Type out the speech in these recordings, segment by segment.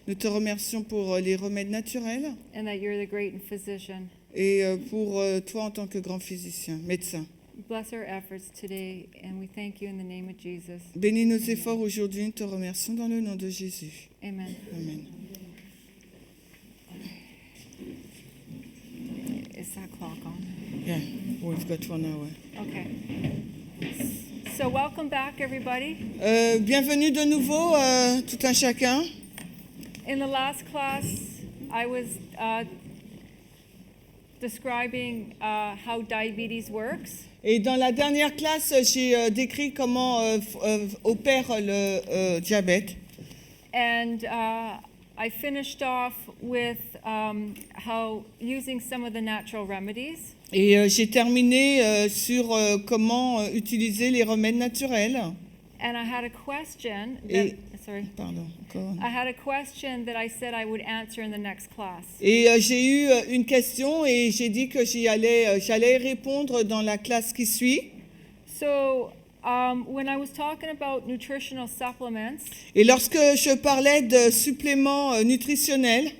Nous te remercions pour les remèdes naturels and that you're the great physician. et pour toi en tant que grand physicien, médecin. Bless our efforts today, and we thank you in the name of Jesus. Bénis nos efforts aujourd'hui, nous te remercions dans le nom de Jésus. Amen. Amen. Is that clock on? Yeah, we've got 1 hour. Okay. So welcome back, everybody. Bienvenue de nouveau, tout un chacun. In the last class, I was describing how diabetes works. Et dans la dernière classe, j'ai décrit comment opère le diabète. And I finished off with how using some of the natural remedies. Et j'ai terminé sur comment utiliser les remèdes naturels. And I had a question Et- Pardon, encore. I had a question that I said I would answer in the next class. Et j'ai eu une question et j'ai dit que j'allais répondre dans la classe qui suit. So when I was talking about nutritional supplements, Et lorsque je parlais de suppléments nutritionnels,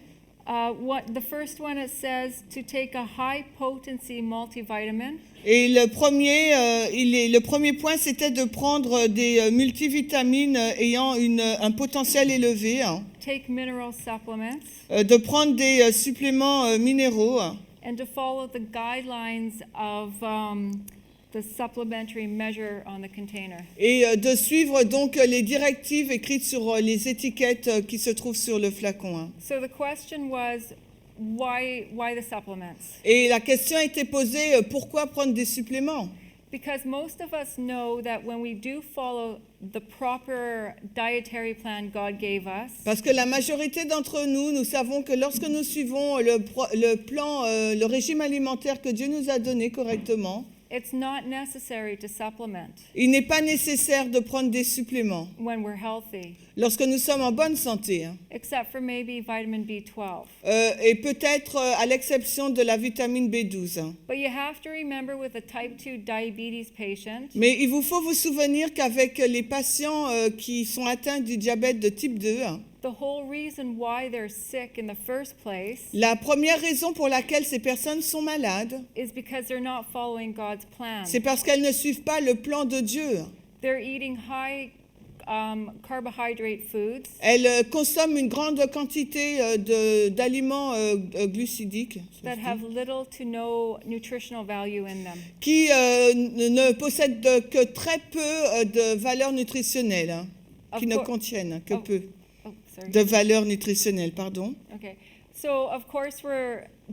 the first one, it says to take a high potency multivitamin. et le premier point, c'était de prendre des multivitamines ayant un potentiel élevé, Take mineral supplements de prendre des suppléments minéraux and to follow the guidelines of the supplementary measure on the container. et de suivre donc les directives écrites sur les étiquettes qui se trouvent sur le flacon. So the question was, why the supplements? Et la question a été posée, pourquoi prendre des suppléments ? Because most of us know that when we do follow the proper dietary plan God gave us, Parce que la majorité d'entre nous, nous savons que lorsque nous suivons le régime alimentaire que Dieu nous a donné correctement, it's not necessary to supplement il n'est pas nécessaire de prendre des suppléments when we're healthy, lorsque nous sommes en bonne santé, except for maybe vitamin B12. et peut-être à l'exception de la vitamine B12. But you have to remember with a type 2 diabetes patient, Mais il vous faut vous souvenir qu'avec les patients qui sont atteints du diabète de type 2, the whole reason why they're sick in the first place la première raison pour laquelle ces personnes sont malades, is because they're not following God's plan. c'est parce qu'elles ne suivent pas le plan de Dieu. They're eating high carbohydrate foods Elles consomment une grande quantité d'aliments glucidiques that have little to no nutritional value in them. qui ne possèdent que très peu de valeur nutritionnelle, Of qui ne cour- contiennent que Oh. peu Oh, sorry. de valeur nutritionnelle, pardon. Okay. So of course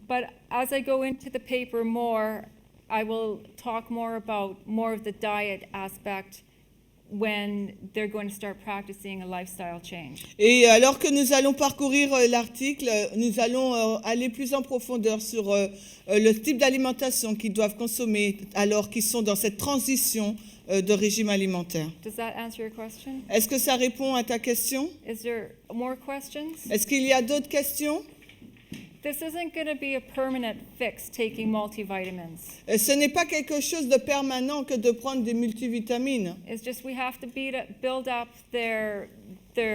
but as I go into the paper more, I will talk more about more of the diet aspect when they're going to start practicing a lifestyle change. Et alors que nous allons parcourir l'article, nous allons aller plus en profondeur sur le type d'alimentation qu'ils doivent consommer alors qu'ils sont dans cette transition de régime alimentaire. Does that answer your question? Est-ce que ça répond à ta question? Is there more questions? Est-ce qu'il y a d'autres questions? This isn't going to be a permanent fix taking multivitamins. Ce n'est pas quelque chose de permanent que de prendre des multivitamines. It's just we have to build up their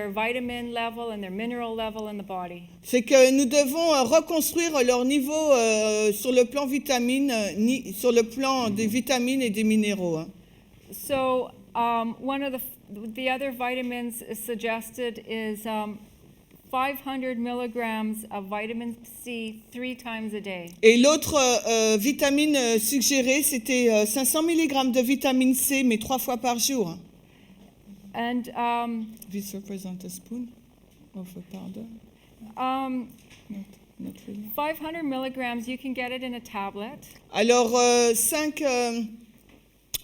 vitamin level and their mineral level in the body. C'est que nous devons reconstruire leur niveau sur le plan sur le plan des vitamines et des minéraux. So one of the other vitamins suggested is 500 milligrams of vitamin C 3 times a day. Et l'autre vitamine suggérée, c'était 500 mg de vitamine C, mais 3 fois par jour. And This represents a spoon of a powder. Not really. 500 milligrams, you can get it in a tablet. Alors,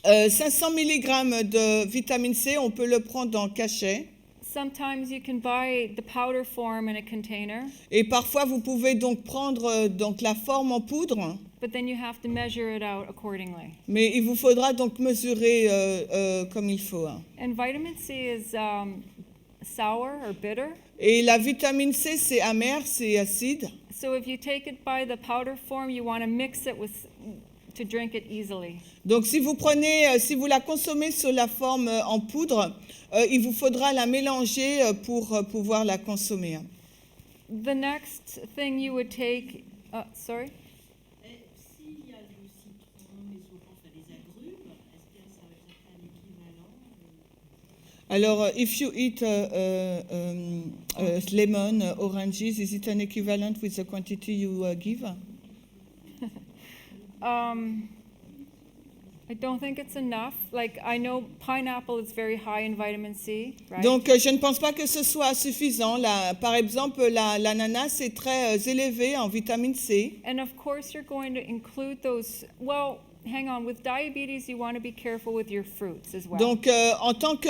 500 mg de vitamine C, on peut le prendre en cachet. Sometimes you can buy the powder form in a container, Et parfois, vous pouvez donc prendre donc la forme en poudre, but then you have to measure it out accordingly. mais il vous faudra donc mesurer comme il faut. And vitamin C is sour or bitter. Et la vitamine C, c'est amer, c'est acide. So if you take it by the powder form, you want to mix it to drink it easily. Donc si vous la consommez sur la forme en poudre, il vous faudra la mélanger pour pouvoir la consommer. The next thing you would take, sorry? Et s'il y a du citron, mais souvent on fait des agrumes, est-ce que ça va être un équivalent? Alors, if you eat lemon, oranges, is it an equivalent with the quantity you give? I don't think it's enough. Like, I know pineapple is very high in vitamin C, right? Donc, je ne pense pas que ce soit suffisant. Par exemple, l'ananas est très élevé en vitamine C. And of course, you're going to include those. Well, hang on. With diabetes, you want to be careful with your fruits as well. Donc, en tant que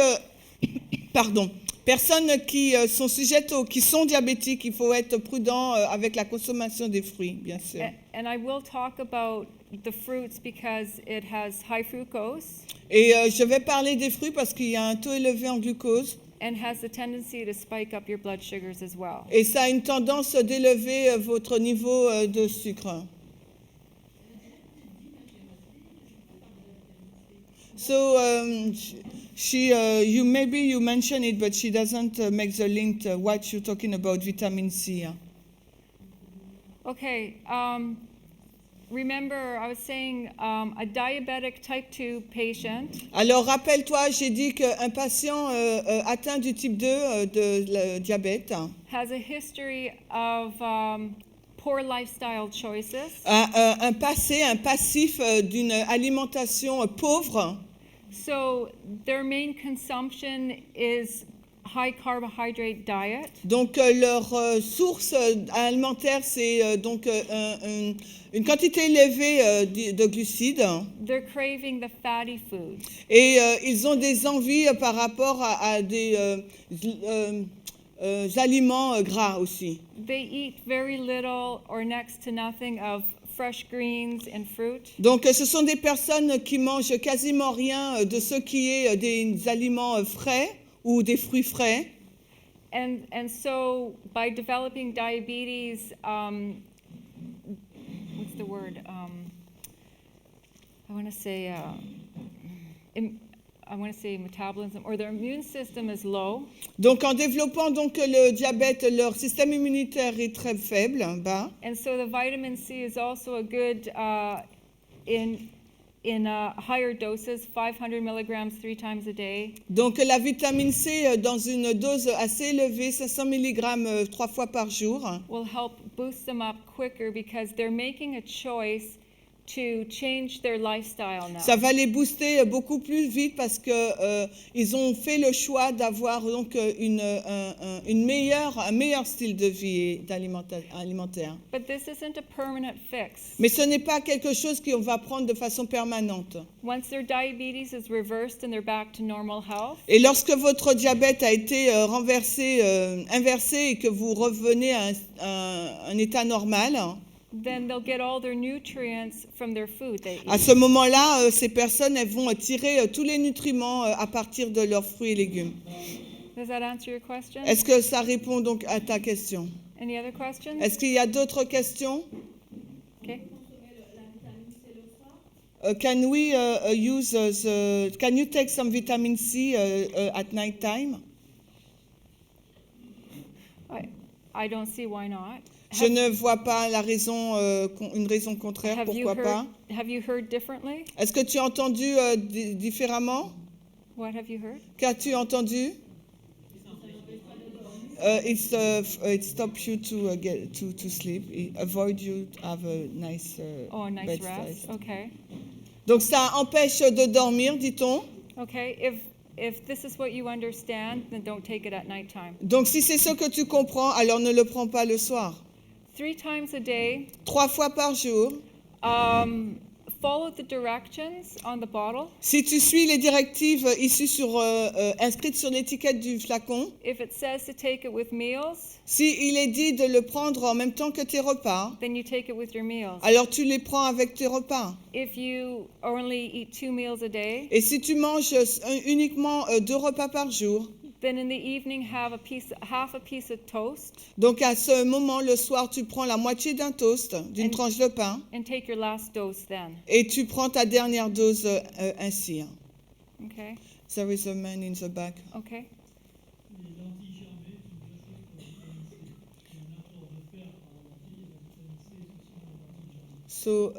personnes qui sont sujettes qui sont diabétiques, il faut être prudent avec la consommation des fruits, bien sûr. And I will talk about the fruits because it has high fructose Et je vais parler des fruits parce qu'il y a un taux élevé en glucose. and has the tendency to spike up your blood sugars as well. Et ça a une tendance d'élever votre niveau de sucre. So maybe you mention it, but she doesn't make the link to what you're talking about, vitamin C. Okay. Remember, I was saying a diabetic type 2 patient Alors rappelle-toi, j'ai dit qu'un patient atteint du type 2 de diabète has a history of poor lifestyle choices. a un passif d'une alimentation pauvre. So their main consumption is high carbohydrate diet. Donc leur source alimentaire, c'est donc une quantité élevée de glucides. They're craving the fatty foods. Et ils ont des envies par rapport à des aliments gras aussi. They eat very little or next to nothing of fresh greens and fruit. Donc ce sont des personnes qui mangent quasiment rien de ce qui est des aliments frais ou des fruits frais. And so by developing diabetes, what's the word? I want to say metabolism, or their immune system is low. Donc en développant donc le diabète, leur système immunitaire est très faible, bas. And so the vitamin C is also a good in higher doses, 500 milligrams 3 times a day. Donc la vitamine C dans une dose assez élevée, 500 mg 3 fois par jour, Will help boost them up quicker because they're making a choice to change their lifestyle now. ça va les booster beaucoup plus vite parce que ils ont fait le choix d'avoir donc un meilleur style de vie et alimentaire. But this isn't a permanent fix. Mais ce n'est pas quelque chose qu'on va prendre de façon permanente. Once their diabetes is reversed and they're back to normal health, Et lorsque votre diabète a été inversé et que vous revenez à un état normal, then they'll get all their nutrients from their food they à eat. ce moment-là, ces personnes elles vont tirer tous les nutriments à partir de leurs fruits et légumes. Does that answer your question? Est-ce que ça répond donc à ta question? Any other questions? Est-ce qu'il y a d'autres questions? Okay. Can you take some vitamin C at night time? I don't see why not. Je ne vois pas une raison contraire, pourquoi pas. Have you heard differently? Est-ce que tu as entendu différemment? What have you heard? Qu'as-tu entendu? It stops you to get to sleep. It avoid you to have a nice A nice bed rest. rest. Okay. Donc ça empêche de dormir, dit-on. Okay. If this is what you understand, then don't take it at nighttime. Donc si c'est ce que tu comprends, alors ne le prends pas le soir. 3 times a day. 3 fois par jour. Follow the directions on the bottle. Si tu suis les directives inscrites sur l'étiquette du flacon, If it says to take it with meals, si il est dit de le prendre en même temps que tes repas, then you take it with your meals. alors tu les prends avec tes repas. If you only eat 2 meals a day, Et si tu manges uniquement 2 repas par jour, then in the evening have half a piece of toast donc à ce moment, le soir, tu prends la moitié d'un toast, d'une tranche de pain, and take your last dose then. et tu prends ta dernière dose ainsi. Okay? There is a man in the back. Okay. So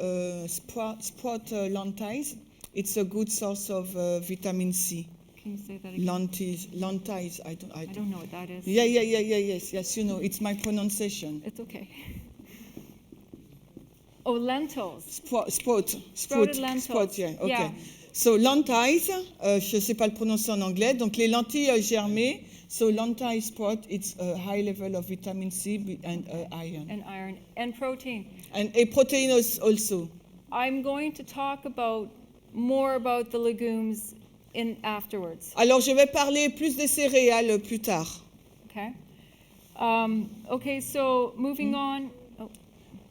sprout lentils, it's a good source of vitamin C. Can you say that again? Lentils, I don't. I don't know what that is. Yes, you know, it's my pronunciation. It's okay. Oh, lentils. Sprouted lentils. Yeah, okay. Yeah. So lentils, je ne sais pas le prononcer en anglais, donc les lentilles germées. So lentil sprout, it's a high level of vitamin C and iron. And iron and protein. And protein also. I'm going to talk more about the legumes afterwards. Alors je vais parler plus des céréales plus tard. Okay. Okay, so moving on. Oh,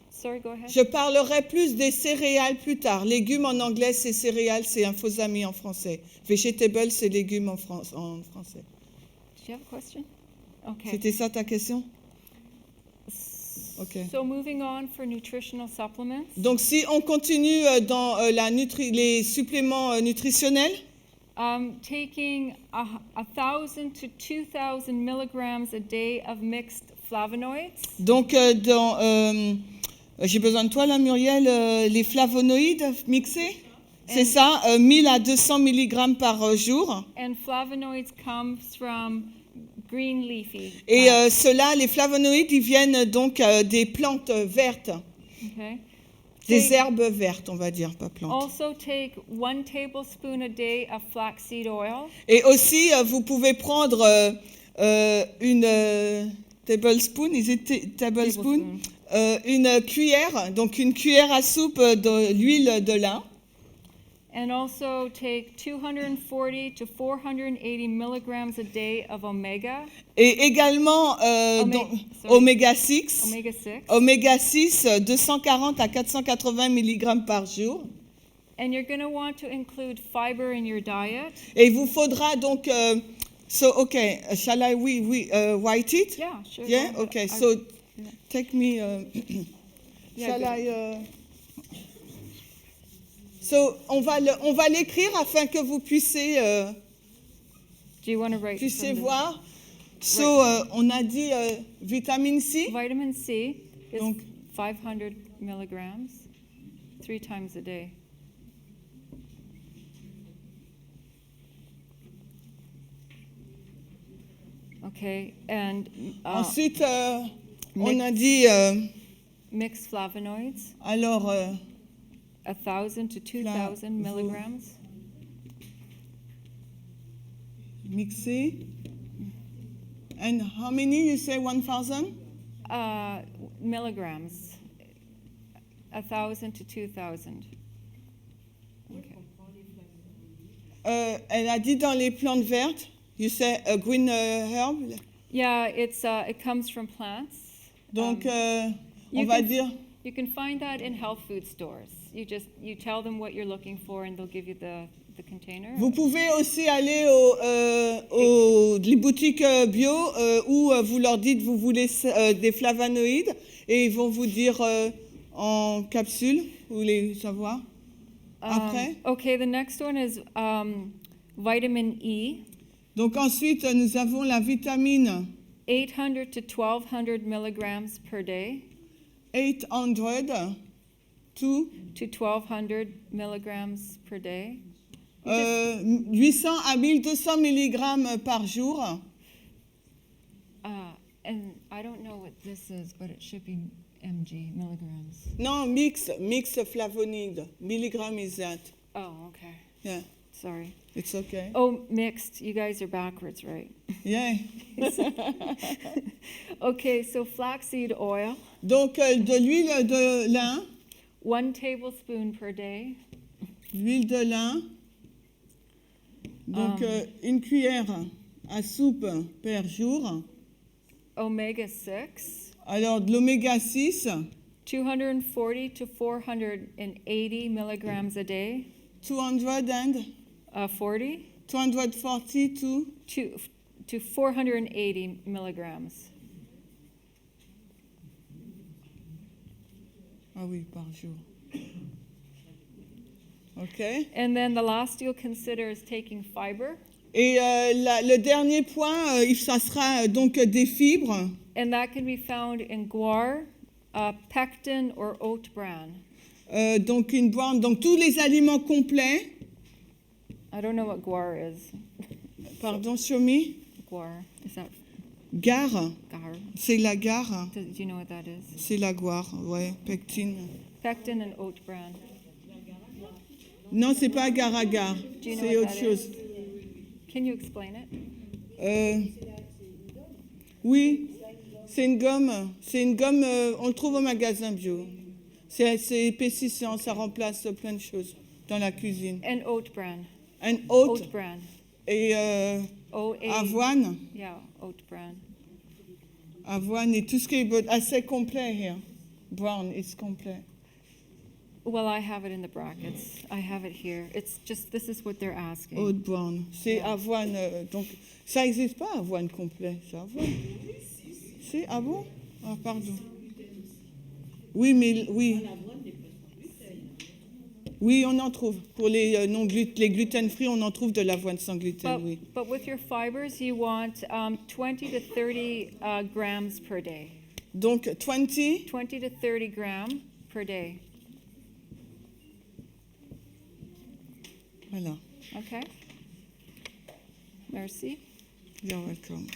sorry, go ahead. Je parlerai plus des céréales plus tard. Légumes en anglais, c'est céréales, c'est un faux ami en français. Vegetable, c'est légumes en français. Do you have a question? Okay. C'était ça ta question? Okay. So moving on for nutritional supplements. Donc si on continue dans les suppléments nutritionnels, taking 1,000 to 2,000 milligrams a day of mixed flavonoids. donc j'ai besoin de toi là Muriel, les flavonoïdes mixés, c'est ça, 1000 à 200 mg par jour. And flavonoids come from green leafy Et plants. ceux-là, les flavonoïdes, ils viennent donc des plantes vertes, Okay. des herbes vertes, on va dire, pas plantes. Also take 1 tablespoon a day of flaxseed oil. Et aussi, vous pouvez prendre une tablespoon, tablespoon, une cuillère, donc une cuillère à soupe de l'huile de lin. And also take 240 to 480 milligrams a day of omega. Et également oméga 6. Omega 6. Oméga 6, 240 à 480 mg par jour. And you're going to want to include fiber in your diet. Et il vous faudra donc... shall I write it? Yeah, sure. Yeah, go ahead. okay. So take me... Yeah, shall good. I... So on va l'écrire afin que vous puissiez Do you want to write from the- voir. So on a dit vitamine C. Vitamin C is Donc- 500 milligrams 3 times a day. Okay, and Ensuite on a dit mixed flavonoids, alors 1,000 to 2,000 milligrams. mixé. And how many you say 1,000? Milligrams, 1,000 to 2,000. Okay. Elle a dit dans les plantes vertes. You say a green herb. Yeah, it comes from plants. Donc on you va can- dire. You can find that in health food stores. You tell them what you're looking for, and they'll give you the container. Vous pouvez aussi aller aux les boutiques bio où vous leur dites vous voulez des flavonoïdes et ils vont vous dire en capsule, vous voulez savoir. Après. Okay, the next one is vitamin E, Donc ensuite nous avons la vitamine 800 to 1,200 milligrams per day 800 to to 1,200 milligrams per day. 800 à 1200 mg par jour. And I don't know what this is, but it should be mg, milligrams. Non, mix flavonide. Milligram is that. Oh, okay. Yeah, Sorry. it's okay. Oh, mixed. You guys are backwards, right? Yeah. Okay, so flaxseed oil, Donc de l'huile de lin, 1 tablespoon per day. l'huile de lin. Donc une cuillère à soupe par jour. Omega 6, Alors de l'oméga 6, 240 to 480 milligrams a day. 240 To 480 milligrams. Ah oui, par jour. OK. And then the last you'll consider is taking fiber. Et le dernier point, ça sera donc des fibres. And that can be found in guar, pectin, or oat bran. Donc une brown, donc tous les aliments complets. I don't know what guar is. Pardon, show me. Guar, is that Gare, gar? c'est la gare. Do you know what that is? C'est la goire, ouais, pectine. Pectin and oat bran. Non, c'est pas agar-agar, Do you know c'est what autre that chose. Can you explain it? Oui, c'est une gomme. On le trouve au magasin bio. C'est épaississant, ça remplace plein de choses dans la cuisine. And oat bran. Un oat Oat bran. et O-A. avoine. Yeah, oat bran. Avoine et tout ce qui est assez complet here. Brown is complet. Well, I have it in the brackets. I have it here. It's just, this is what they're asking. Oat brown. C'est avoine. Donc, ça n'existe pas, avoine complet. C'est avoine. C'est, ah bon? Ah, pardon. Oui, mais oui. Oui, on en trouve. Pour les les gluten-free, on en trouve de l'avoine sans gluten, oui. But with your fibers, you want 20 to 30 grams per day. Donc, 20. 20 to 30 grams per day. Voilà. Okay? Merci. You're welcome.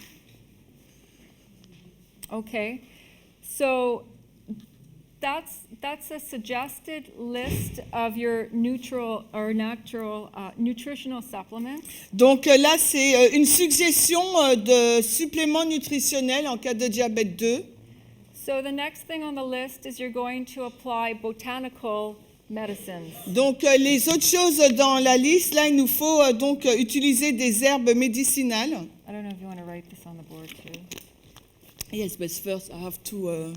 Okay. So that's a suggested list of your neutral or natural nutritional supplements. Donc là, c'est une suggestion de suppléments nutritionnels en cas de diabète 2. So the next thing on the list is you're going to apply botanical medicines. Donc les autres choses dans la liste, là, il nous faut donc utiliser des herbes médicinales. I don't know if you want to write this on the board too. Yes, but first I have to,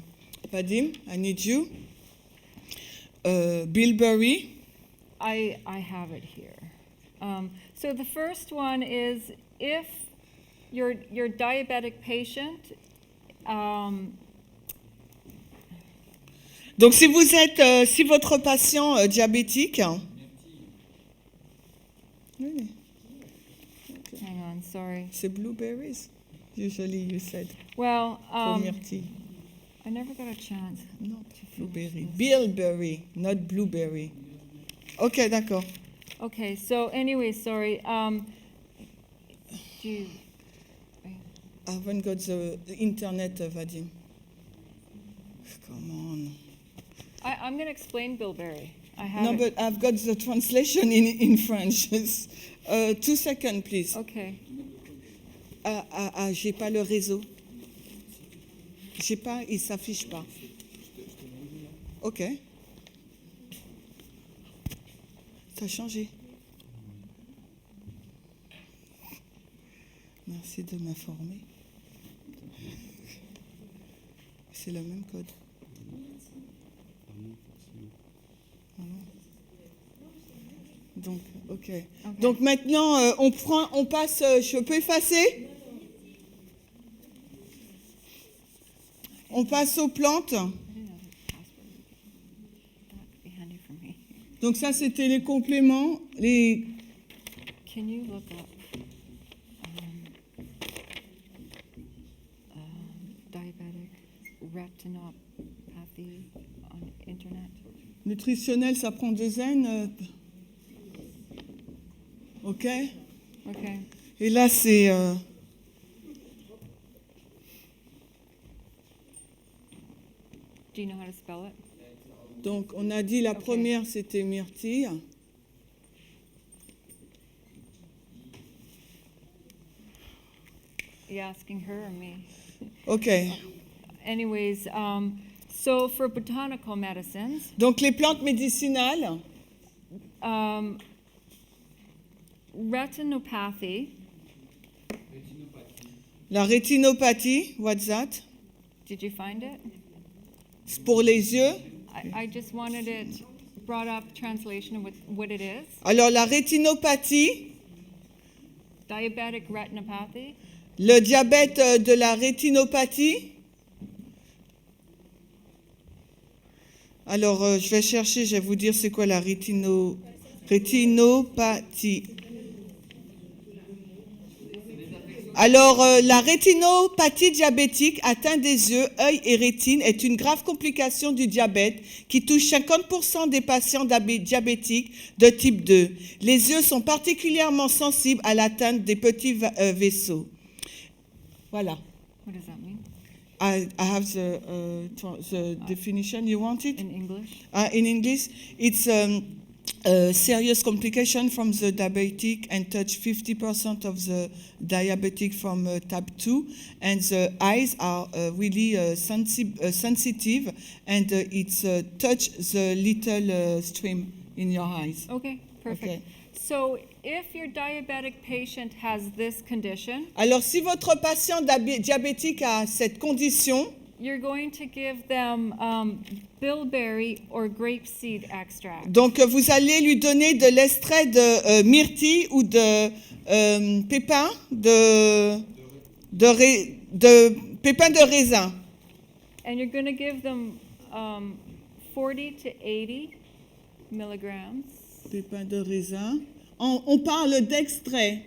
Vadim, I need you. Bilberry. I have it here. So the first one is if your diabetic patient. Donc si vous êtes, si votre patient diabétique. Oui. Hang on, sorry. C'est blueberries. Usually you said. Well, For myrtille. I never got a chance. Not blueberry. Bilberry, not blueberry. Ok, d'accord. Okay, so anyway, sorry. Do you, I haven't got the internet, Vadim. Come on. I'm going to explain bilberry. I have No, it. but I've got the translation in French. 2 seconds, please. Okay. J'ai pas le réseau. J'ai pas, il s'affiche pas. Ok. Ça a changé. Merci de m'informer. C'est le même code. Donc, ok. Donc maintenant, on passe. Je peux effacer? On passe aux plantes. I didn't know the password. That would be handy for me. Donc ça, c'était les compléments. Les... Can you look up diabetic retinopathy on internet? Nutritionnels, ça prend 2 N. Ok. Okay. Et là, c'est... Do you know how to spell it? Donc, on a dit la Ok. première, c'était myrtille. Are you asking her or me? Ok. Anyways, so for botanical medicines, Donc, les plantes médicinales. retinopathy, La rétinopathie, what's that? did you find it? C'est pour les yeux. I just wanted it brought up translation with what it is. Alors, la rétinopathie, Diabetic retinopathy. le diabète de la rétinopathie. Alors, je vais chercher, je vais vous dire c'est quoi la rétinopathie. Alors, la rétinopathie diabétique atteint des yeux, œil et rétine est une grave complication du diabète qui touche 50% des patients diabétiques de type 2. Les yeux sont particulièrement sensibles à l'atteinte des petits vaisseaux. Voilà. What does that mean I have the definition. You want it? in English? In English, it's a serious complication from the diabetic and touch 50% of the diabetic from type 2. And the eyes are really sensitive, and it's touch the little stream in your eyes. Okay, perfect. Okay. So if your diabetic patient has this condition, Alors, si votre patient diabétique a cette condition, you're going to give them bilberry or grapeseed extract. donc vous allez lui donner de l'extrait de myrtille ou de pépins pépins de raisin. And you're going to give them 40 to 80 milligrams. Pépins de raisin. On parle d'extrait.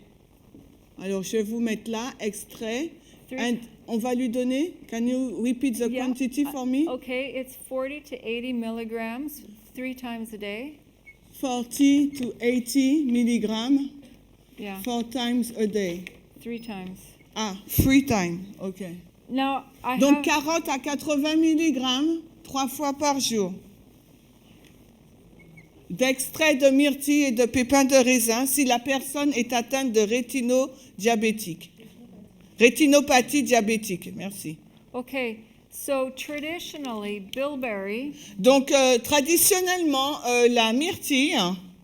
Alors, je vais vous mettre là, extrait. And on va lui donner. Can you repeat the quantity for me? Okay, it's 40 to 80 milligrams 3 times a day. 40 to 80 milligrammes Yeah, 4 times a day. 3 times. Ah, 3 times. OK. Now, I Donc, have 40 à 80 milligrammes 3 fois par jour. D'extrait de myrtille et de pépins de raisin si la personne est atteinte de rétinopathie diabétique. Merci. okay, so traditionally bilberry Donc, traditionnellement, la myrtille,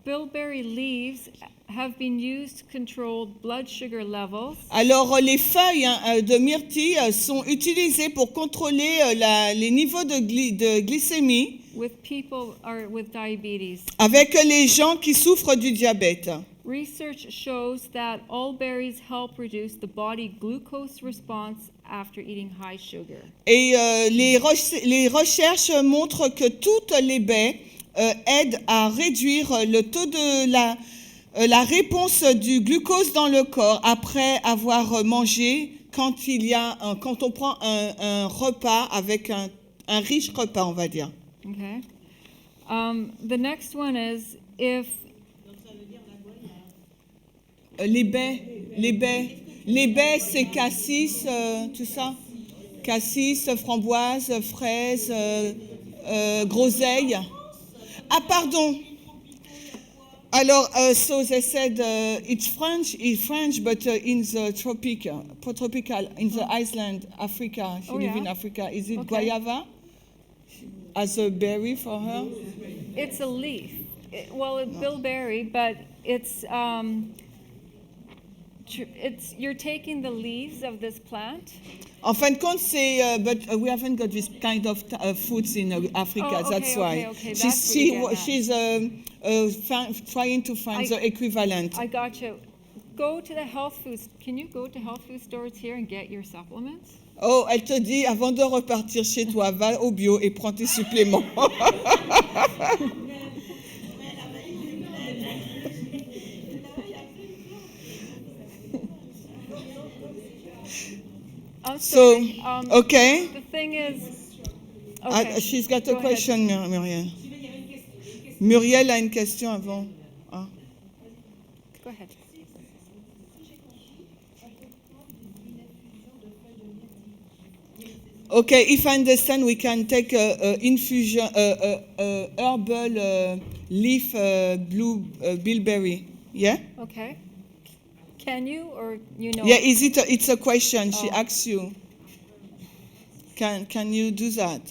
bilberry leaves have been used to control blood sugar levels alors les feuilles de myrtille sont utilisées pour contrôler les niveaux de glycémie with people or with diabetes. avec les gens qui souffrent du diabète. Research shows that all berries help reduce the body glucose response after eating high sugar. Et les recherches montrent que toutes les baies aident à réduire le taux de la réponse du glucose dans le corps après avoir mangé quand on prend un repas avec un riche repas, on va dire. Okay. The next one is if Les baies, c'est cassis, tout ça. Cassis, framboise, fraises, groseille. Ah, pardon. Alors, so they said it's French, but in the tropical, in the Iceland, Africa. She Oh, live yeah? in Africa. Is it Okay. guayaba as a berry for her? it's a leaf, it's bilberry, but it's you're taking the leaves of this plant. En fin de compte, c'est but we haven't got this kind of foods in Africa. Oh, okay, that's why okay. she's trying to find the equivalent. I got you. Go to the health foods. Can you go to health food stores here and get your supplements? Oh, elle te dit avant de repartir chez toi, va au bio et prends tes suppléments. I'm So, sorry. okay. The thing is, okay. She's got a Go ahead. question, Muriel. Muriel a une question avant. Ah. Go ahead. Okay, if I understand, we can take infusion, herbal leaf blue bilberry. Yeah? Okay. Can you or you know? Yeah, it's a question. She Oh. asks you. Can you do that?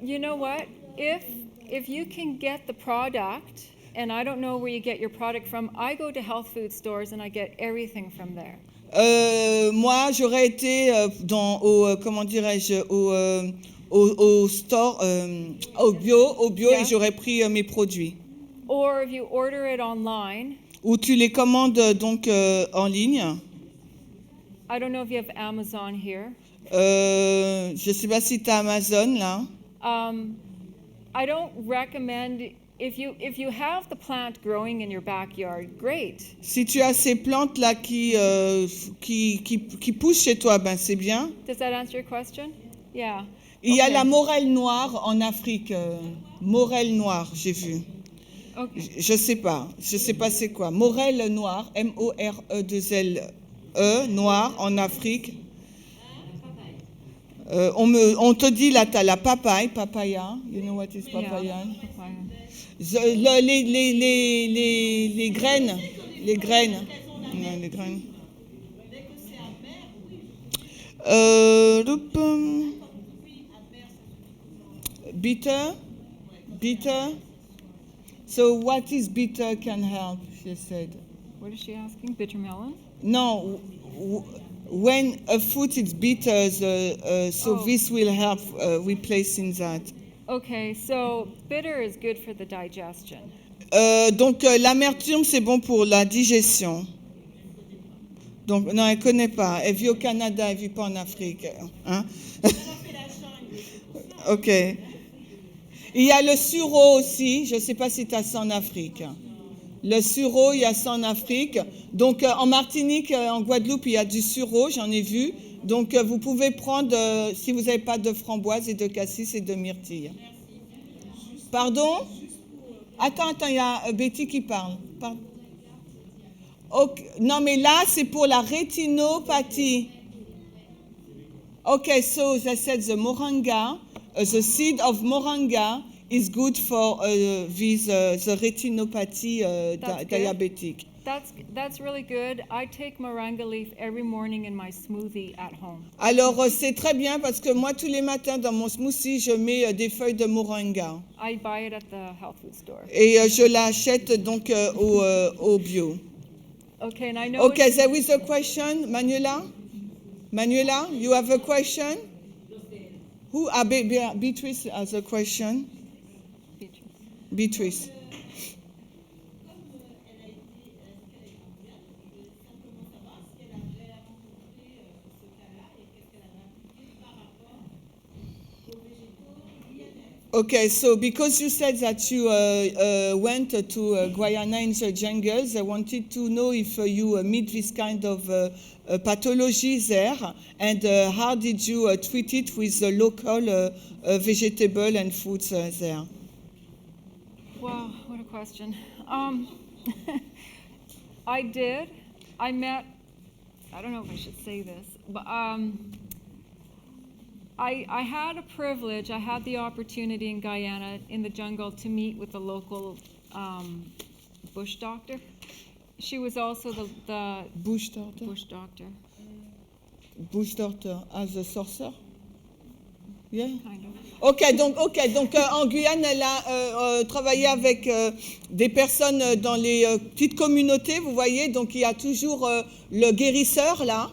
You know what? If you can get the product, and I don't know where you get your product from, I go to health food stores and I get everything from there. Moi, j'aurais été comment dirais-je, au store, au bio, Yeah. et j'aurais pris mes produits. Or if you order it online, Ou tu les commandes donc en ligne. I don't know if you have Amazon here. Je sais pas si tu as Amazon là. I don't recommend if you have the plant growing in your backyard, great. Si tu as ces plantes-là qui poussent chez toi, ben c'est bien. Does that answer your question? Yeah. Il y a Okay. la morelle noire en Afrique. Morelle noire, j'ai vu. Okay. Je sais pas c'est quoi. Morelle noire, M-O-R-E-2-L-E, noire en Afrique. On te dit là, tu as la papaye, papaya. You know what is papaya? Yeah. Les graines. Les graines. Ouais, les graines. Bitter. Bitter. So what is bitter can help, she said. What is she asking? Bitter melon? No, when a fruit is bitter, so Oh. this will help replacing that. Okay, so bitter is good for the digestion. Donc l'amertume, c'est bon pour la digestion. Donc non, elle connaît pas. Elle vit au Canada, elle vit pas en Afrique. Hein? Ok. Il y a le sureau aussi. Je sais pas si tu as ça en Afrique. Le sureau, il y a ça en Afrique. Donc en Martinique, en Guadeloupe, il y a du sureau, j'en ai vu. Donc vous pouvez prendre, si vous n'avez pas de framboise et de cassis et de myrtille. Pardon? Attends, il y a Betty qui parle. Okay. Non, mais là, c'est pour la rétinopathie. Okay, so they said the moringa, the seed of moringa is good for the retinopathy That's good. diabetic. That's really good. I take moringa leaf every morning in my smoothie at home. Alors, c'est très bien parce que moi, tous les matins, dans mon smoothie, je mets des feuilles de moringa. I buy it at the health food store. Et je l'achète donc au bio. Okay, and I know Okay, there is a question. Manuela? Manuela, you have a question? Who? Beatrice has a question. Beatrice. Okay, so because you said that you went to Guyana in the jungles, I wanted to know if you meet this kind of pathology there, and how did you treat it with the local vegetable and foods there? Wow, what a question. I did. I met, I don't know if I should say this, but I had a privilege, I had the opportunity in Guyana, in the jungle, to meet with a local bush doctor. She was also the Bush doctor? bush doctor, Bush doctor as a sorcerer? Yeah? kind of. Ok, donc en Guyane, elle a travaillé avec des personnes dans les petites communautés, vous voyez, donc il y a toujours le guérisseur là,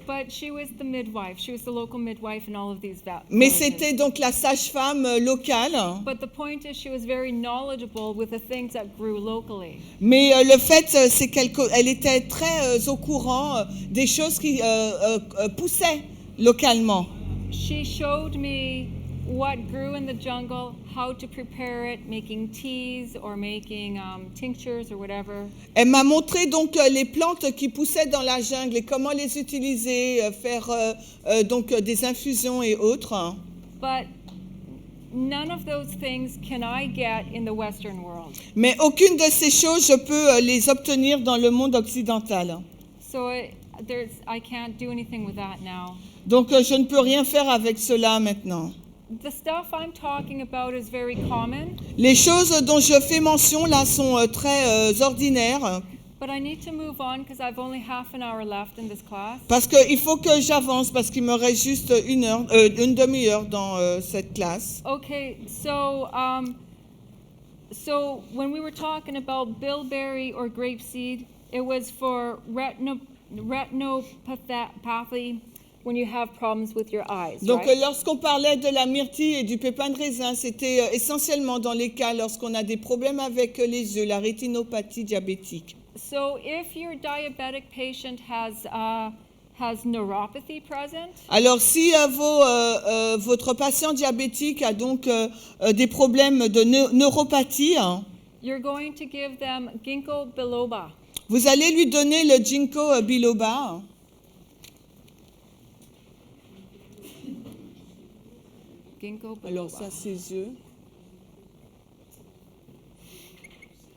But she was the midwife. She was the local midwife in all of these mais villages. c'était donc la sage-femme locale. But the point is, she was very knowledgeable with the things that grew locally. Mais le fait, c'est qu'elle était très au courant des choses qui poussaient localement. She showed me what grew in the jungle, how to prepare it, making teas or making tinctures or whatever. Elle m'a montré donc les plantes qui poussaient dans la jungle et comment les utiliser, faire donc des infusions et autres. But none of those things can I get in the Western world. Mais aucune de ces choses, je peux les obtenir dans le monde occidental. So I can't do anything with that now. Donc je ne peux rien faire avec cela maintenant. The stuff I'm talking about is very common, Les choses dont je fais mention là sont très ordinaires but I need to move on because I've only half an hour left in this class. parce qu'il faut que j'avance parce qu'il me reste juste une demi-heure dans cette classe. Okay, so when we were talking about bilberry or grapeseed, it was for retinopathy when you have problems with your eyes, Donc right? lorsqu'on parlait de la myrtille et du pépin de raisin, c'était essentiellement dans les cas lorsqu'on a des problèmes avec les yeux, la rétinopathie diabétique. So if your diabetic patient has neuropathy present, Alors, si votre patient diabétique a donc des problèmes de neuropathie, hein, you're going to give them ginkgo biloba. vous allez lui donner le ginkgo biloba. Ginkgo biloba. Alors, ça, ses yeux.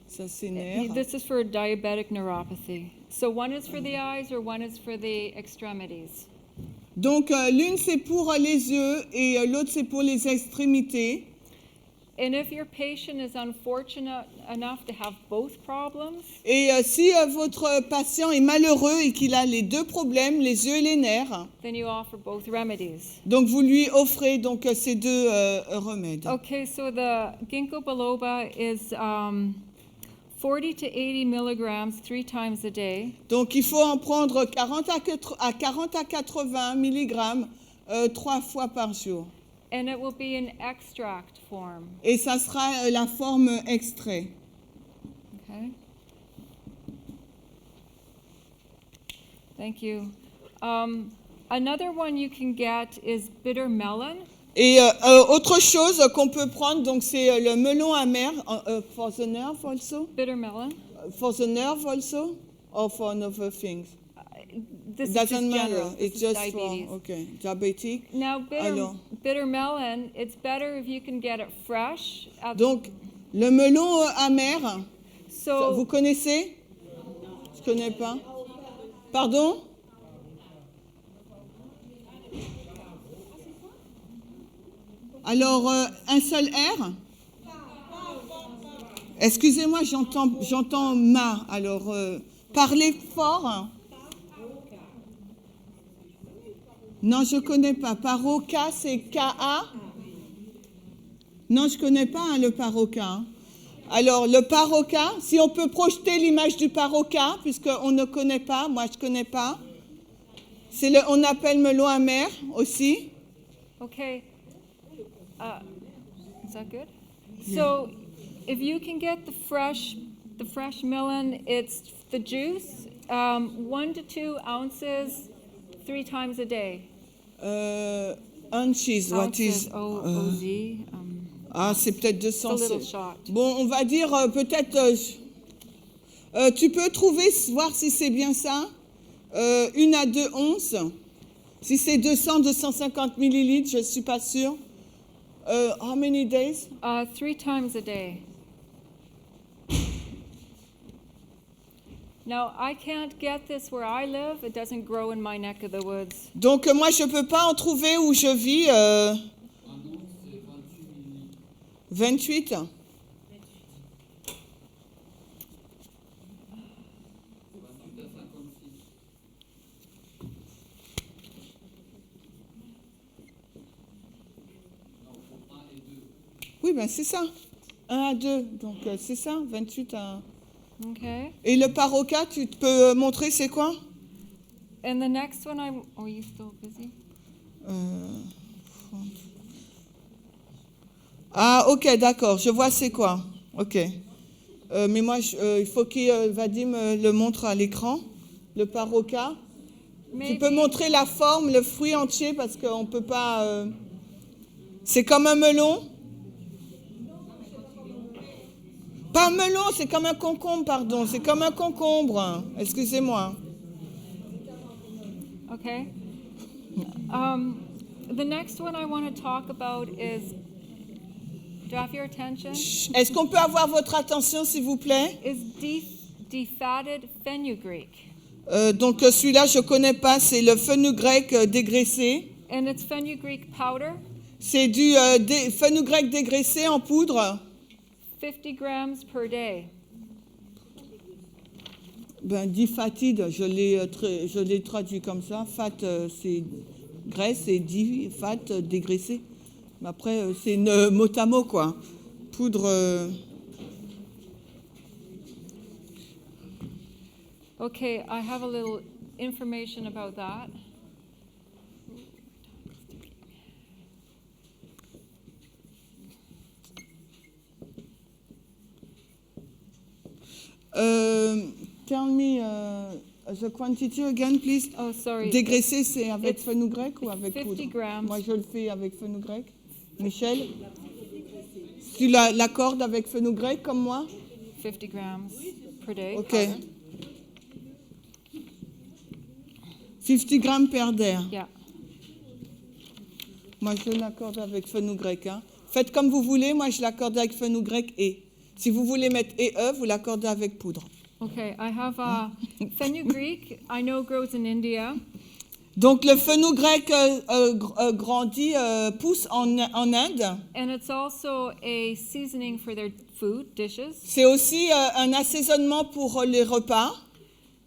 Ça, ses nerfs. This is for diabetic neuropathy. So one is for the eyes or one is for the extremities. Donc, l'une, c'est pour les yeux et l'autre, c'est pour les extrémités. And if your patient is unfortunate enough to have both problems, Et si votre patient est malheureux et qu'il a les deux problèmes, les yeux et les nerfs, then you offer both remedies. donc vous lui offrez donc ces deux remèdes. Okay, so the ginkgo biloba is 40 to 80 milligrams 3 times a day. Donc, il faut en prendre 40 à 80 milligrammes 3 fois par jour. And it will be in extract form. Et ça sera la forme extrait. Okay. Thank you. Another one you can get is bitter melon. Et autre chose qu'on peut prendre, donc c'est le melon amer, for the nerve also, Bitter melon. for the nerve also, or for other things. This is Doesn't just matter. general. This It's is just diabetes. for diabetic. Now, Alors. bitter melon, it's better if you can get it fresh. Donc le melon amer, So vous connaissez? Je connais pas. Pardon? Alors un seul R? Excusez-moi, j'entends ma. Alors parlez fort. Non, je connais pas. Paroka, c'est K-A. Non, je connais pas le paroka. Alors, le paroka, si on peut projeter l'image du paroka, puisqu'on ne connaît pas, moi je connais pas. On appelle melon amer aussi. okay. Is that good? So, if you can get the fresh melon, it's the juice, 1 to 2 ounces, 3 times a day. Ounces, what is... O-Z. Ah, c'est peut-être It's a 200. little shot. Bon, on va dire peut-être... tu peux trouver, voir si c'est bien ça. 1 à 2 onces. Si c'est 250 millilitres, je ne suis pas sûre. How many days? 3 times a day. Now, I can't get this where I live. It doesn't grow in my neck of the woods. Donc moi, je ne peux pas en trouver où je vis. 28. Oui, ben c'est ça. 1 à 2. Donc c'est ça, 28 à... Okay. Et le paroka, tu peux montrer c'est quoi? And the next one, are you still busy? Ah, ok, d'accord, je vois c'est quoi. Ok. Mais moi, il faut que Vadim le montre à l'écran, le paroka. Tu peux montrer la forme, le fruit entier, parce qu'on ne peut pas... C'est comme un melon? Pas un melon, c'est comme un concombre, pardon. C'est comme un concombre. Excusez-moi. Okay. The next one I want to talk about is, do I have your attention? Est-ce qu'on peut avoir votre attention, s'il vous plaît? Is defatted fenugreek. Donc celui-là, je ne connais pas. C'est le fenugrec dégraissé. And it's fenugreek powder, C'est du fenugrec dégraissé en poudre. 50 grams per day. Ben, defatted, je l'ai traduit comme ça. Fat, c'est graisse et fat, dégraissé. Mais après, c'est une mot à mot, quoi. Poudre... Okay, I have a little information about that. Tell me The quantity again, please. Oh, sorry. Dégraisser, c'est avec It's- fenugrec ou it's avec 50 poudre? grams. Moi, je le fais avec fenugrec. Michel? Tu l'accordes avec fenugrec comme moi? 50 grams per day. OK. powder. 50 grammes per day. Yeah. Moi, je l'accorde avec fenugrec. Hein. Faites comme vous voulez. Moi, je l'accorde avec fenugrec et. Si vous voulez mettre et vous l'accordez avec poudre. Okay, I have fenugreek. I know grows in India. Donc, le fenugrec grandit, pousse en Inde. And it's also a seasoning for their food dishes. C'est aussi un assaisonnement pour les repas.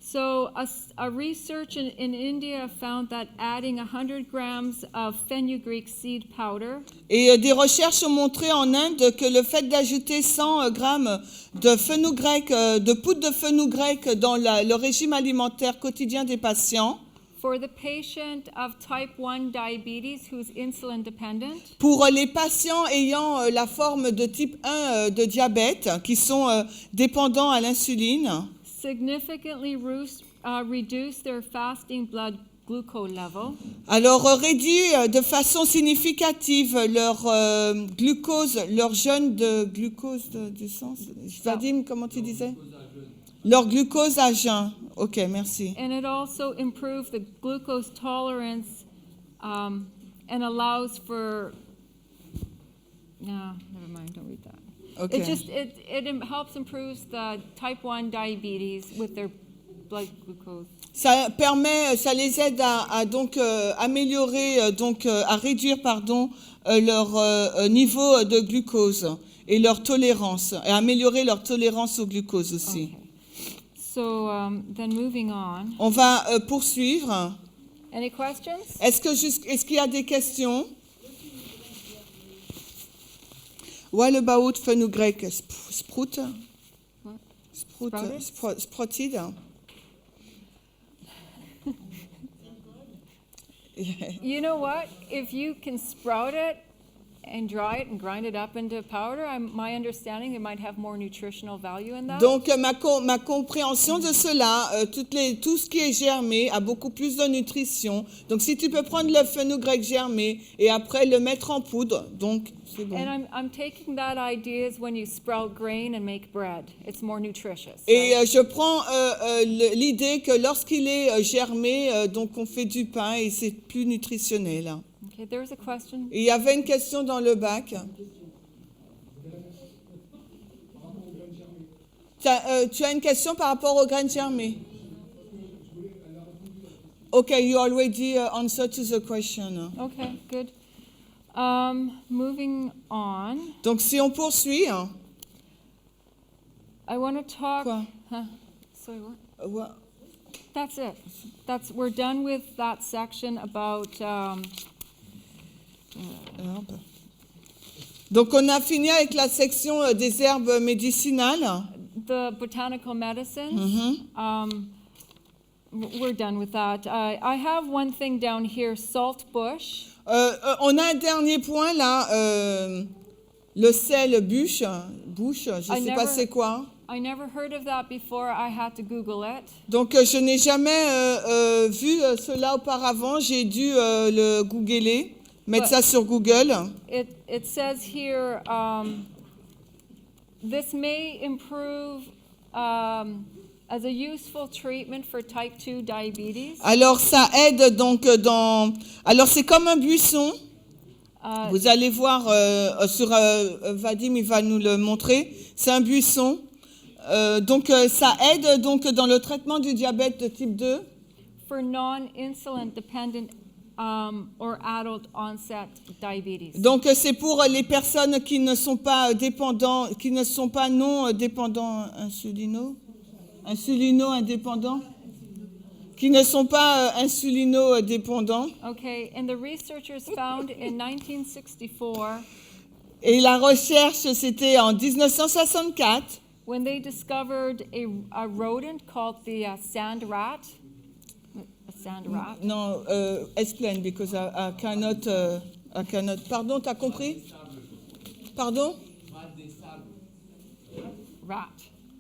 So a research in India found that adding 100 grams of fenugreek seed powder Et des recherches ont montré en Inde que le fait d'ajouter 100 grammes de fenugrec, de poudre de fenugrec dans le régime alimentaire quotidien des patients, for the patient of type 1 diabetes who's insulin dependent, pour les patients ayant la forme de type 1 de diabète, qui sont dépendants à l'insuline, significantly reduce their fasting blood glucose level, alors réduit de façon significative leur glucose, leur jeûne de glucose du sang. Vadim, comment tu disais? Leur glucose à jeun. Ok, merci. and it also improves the glucose tolerance and allows for. No, never mind. Don't read that. Ok. It helps improve the type 1 diabetes with their blood glucose. Ça permet, ça les aide à donc améliorer, à réduire leur niveau de glucose et leur tolérance, et améliorer leur tolérance au glucose aussi. Okay. So then moving on. On va poursuivre. Any questions? Est-ce qu'il y a des questions? What about fenugrec? Sprout? What? Sprout? Sprouted? You know what? If you can sprout it and dry it and grind it up into powder, my understanding it might have more nutritional value in that. Donc, ma compréhension de cela, tout ce qui est germé a beaucoup plus de nutrition. Donc, si tu peux prendre le fenugrec germé et après le mettre en poudre, donc c'est bon. And I'm taking that idea as when you sprout grain and make bread, it's more nutritious. Et right? je prends l'idée que lorsqu'il est germé, donc on fait du pain et c'est plus nutritionnel. Okay, there's a question. Et il y avait une question dans le bac. Tu as une question par rapport aux graines germées? Okay, you already answered to the question. Okay, good. Moving on. Donc si on poursuit, I want to talk. Quoi? Huh? Sorry, what? That's it. We're done with that section about. Donc on a fini avec la section des herbes médicinales. The botanical medicines. We're done with that. I have one thing down here, salt bush. On a un dernier point là, le sel bouche, je sais pas c'est quoi. I never heard of that before. I had to Google it. Donc je n'ai jamais vu cela auparavant, j'ai dû le googler, mettre ça sur Google. It says here, this may improve as a useful treatment for type 2 diabetes. Alors ça aide donc alors c'est comme un buisson. Vous allez voir sur Vadim, il va nous le montrer. C'est un buisson. Donc ça aide donc dans le traitement du diabète de type 2. For non-insulin dependent or adult onset diabetes. Donc c'est pour les personnes qui ne sont pas non dépendants insulino-indépendants, qui ne sont pas insulino-dépendants. Okay, and the researchers found in 1964 Et la recherche, c'était en 1964, when they discovered a rodent called the sand rat. A sand rat. non, explain, because I cannot. Pardon, t'as compris? Pardon? Rat.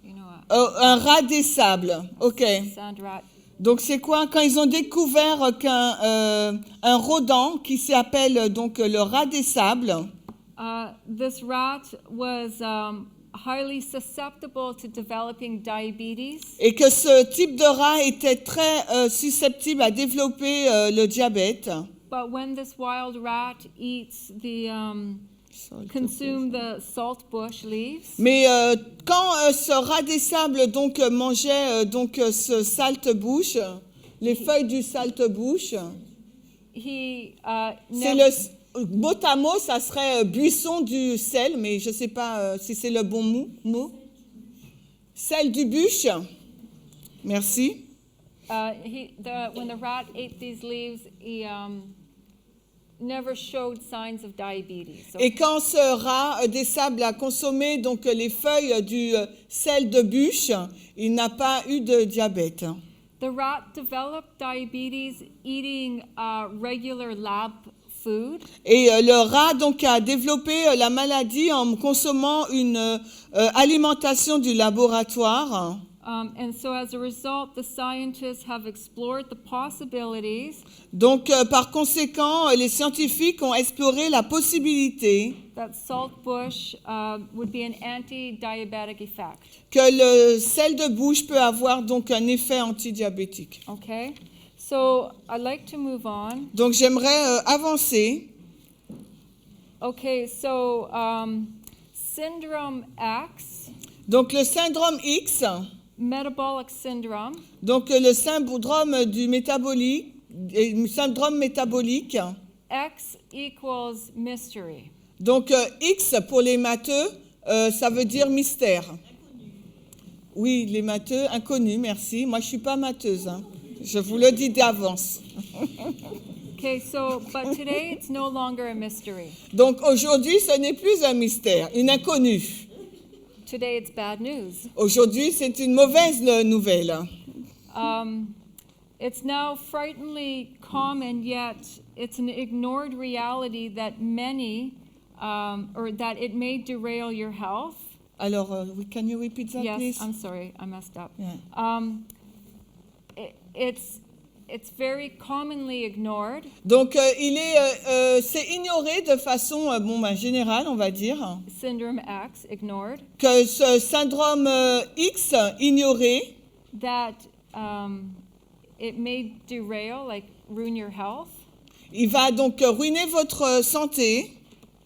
You know, Un rat des sables, ok. sand rat. Donc c'est quoi? Quand ils ont découvert qu'un un rodent qui s'appelle donc le rat des sables, This rat was highly susceptible to developing diabetes, et que ce type de rat était très susceptible à développer le diabète. but when this wild rat eats consume the salt bush leaves, Mais quand ce rat des sables donc mangeait donc ce saltebouche, les feuilles du saltebouche, he c'est never, le mot à mot, ça serait buisson du sel, mais je ne sais pas si c'est le bon mot. Sel du bûche. Merci. when the rat ate these leaves, he never showed signs of diabetes. So Et quand ce rat des sables a consommé donc les feuilles du sel de bûche, il n'a pas eu de diabète. the rat developed diabetes eating regular lab food. Et le rat donc a développé la maladie en consommant une alimentation du laboratoire. And so as a result, the scientists have explored the possibilities Donc par conséquent, les scientifiques ont exploré la possibilité that salt bush would be an anti-diabetic effect. que le sel de bûche peut avoir donc un effet antidiabétique. Okay, so I'd like to move on. Donc j'aimerais avancer. Okay, so syndrome X, Donc le syndrome X, metabolic syndrome, donc le syndrome du syndrome métabolique. X equals mystery. Donc X pour les matheux, ça veut dire mystère. Oui, les matheux, inconnus, merci. Moi, je suis pas matheuse, hein. Je vous le dis d'avance. Okay, so but today it's no longer a mystery. Donc aujourd'hui, ce n'est plus un mystère, une inconnue. Today it's bad news. Aujourd'hui, c'est une mauvaise nouvelle. It's now frighteningly common, yet it's an ignored reality that many, or that it may derail your health. Alors, can you repeat that, Yes, please? I'm sorry, I messed up. Yeah. It's very commonly ignored. Donc, c'est ignoré de façon générale, on va dire, Syndrome X, ignored. que ce syndrome X ignoré, That it may derail, like ruin your health. il va donc ruiner votre santé.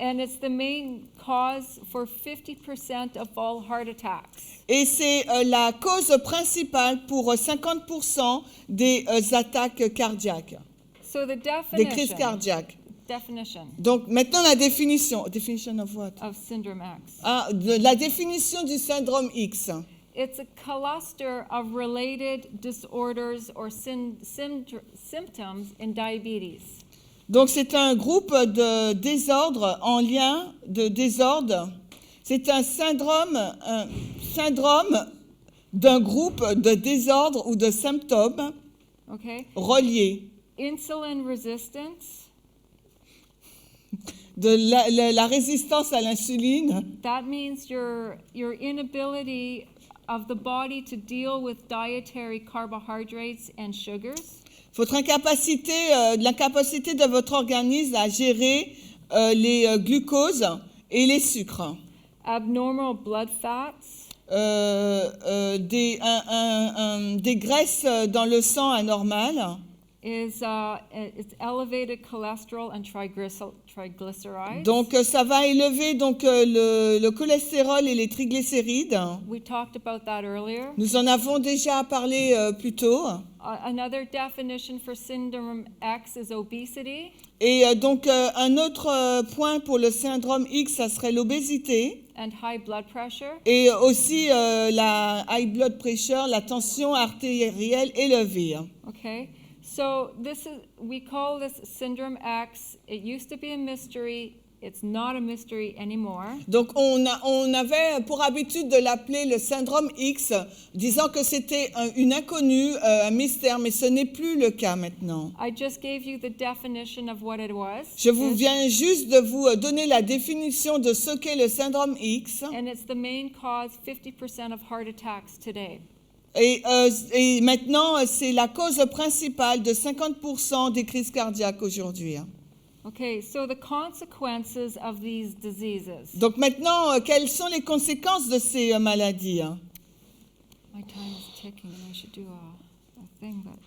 And it's the main cause for 50% of all heart attacks. Et c'est la cause principale pour 50% des attaques cardiaques, So the des crises definition, cardiaques. definition Donc maintenant la définition. Definition of what? of syndrome X. La définition du syndrome X. It's a cluster of related disorders or symptoms in diabetes. Donc c'est un groupe de désordres en lien de désordre. C'est un syndrome d'un groupe de désordres ou de symptômes Okay? reliés. Insulin resistance, De la résistance à l'insuline, that means your inability of the body to deal with dietary carbohydrates and sugars. l'incapacité de votre organisme à gérer les glucoses et les sucres. Abnormal blood fats, Des graisses dans le sang anormales. it's elevated cholesterol and triglycerides. Donc ça va élever donc le cholestérol et les triglycérides. We talked about that earlier. Nous en avons déjà parlé plus tôt. Another definition for syndrome X is obesity. Et donc un autre point pour le syndrome X, ça serait l'obésité And high blood pressure. et aussi la high blood pressure, la tension artérielle élevée. Okay, so we call this syndrome X. It used to be a mystery. It's not a mystery anymore. Donc on avait pour habitude de l'appeler le syndrome X, disant que c'était une inconnue, un mystère, mais ce n'est plus le cas maintenant. I just gave you the definition of what it was. Je vous viens juste de vous donner la définition de ce qu'est le syndrome X. And it's the main cause 50% of heart attacks today. Et maintenant, c'est la cause principale de 50% des crises cardiaques aujourd'hui. Okay, so the consequences of these diseases. Donc maintenant, quelles sont les conséquences de ces maladies? My time is ticking and I should do a thing, but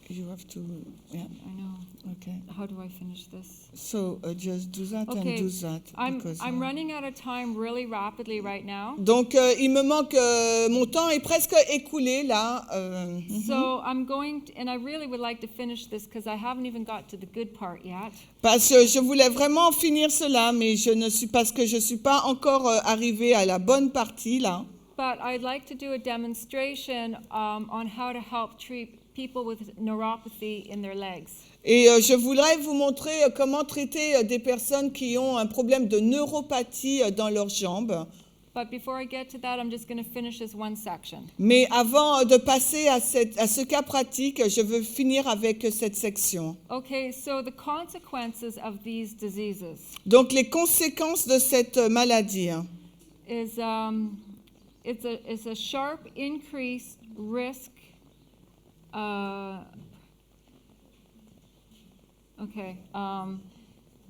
You have to, yeah, I know. okay. How do I finish this? So just do that and Okay, do that. because, I'm running out of time really rapidly right now. Donc il me manque, mon temps est presque écoulé là. So I'm going to, and I really would like to finish this because I haven't even got to the good part yet. Parce que je voulais vraiment finir cela, mais parce que je suis pas encore arrivée à la bonne partie là. But I'd like to do a demonstration on how to help treat people with neuropathy in their legs. Et je voudrais vous montrer comment traiter des personnes qui ont un problème de neuropathie dans leurs jambes. But before I get to that, I'm just going to finish this one section. Mais avant de passer à ce cas pratique, je veux finir avec cette section. Okay, so the consequences of these diseases Donc les conséquences de cette maladie. is it's a sharp increased risk.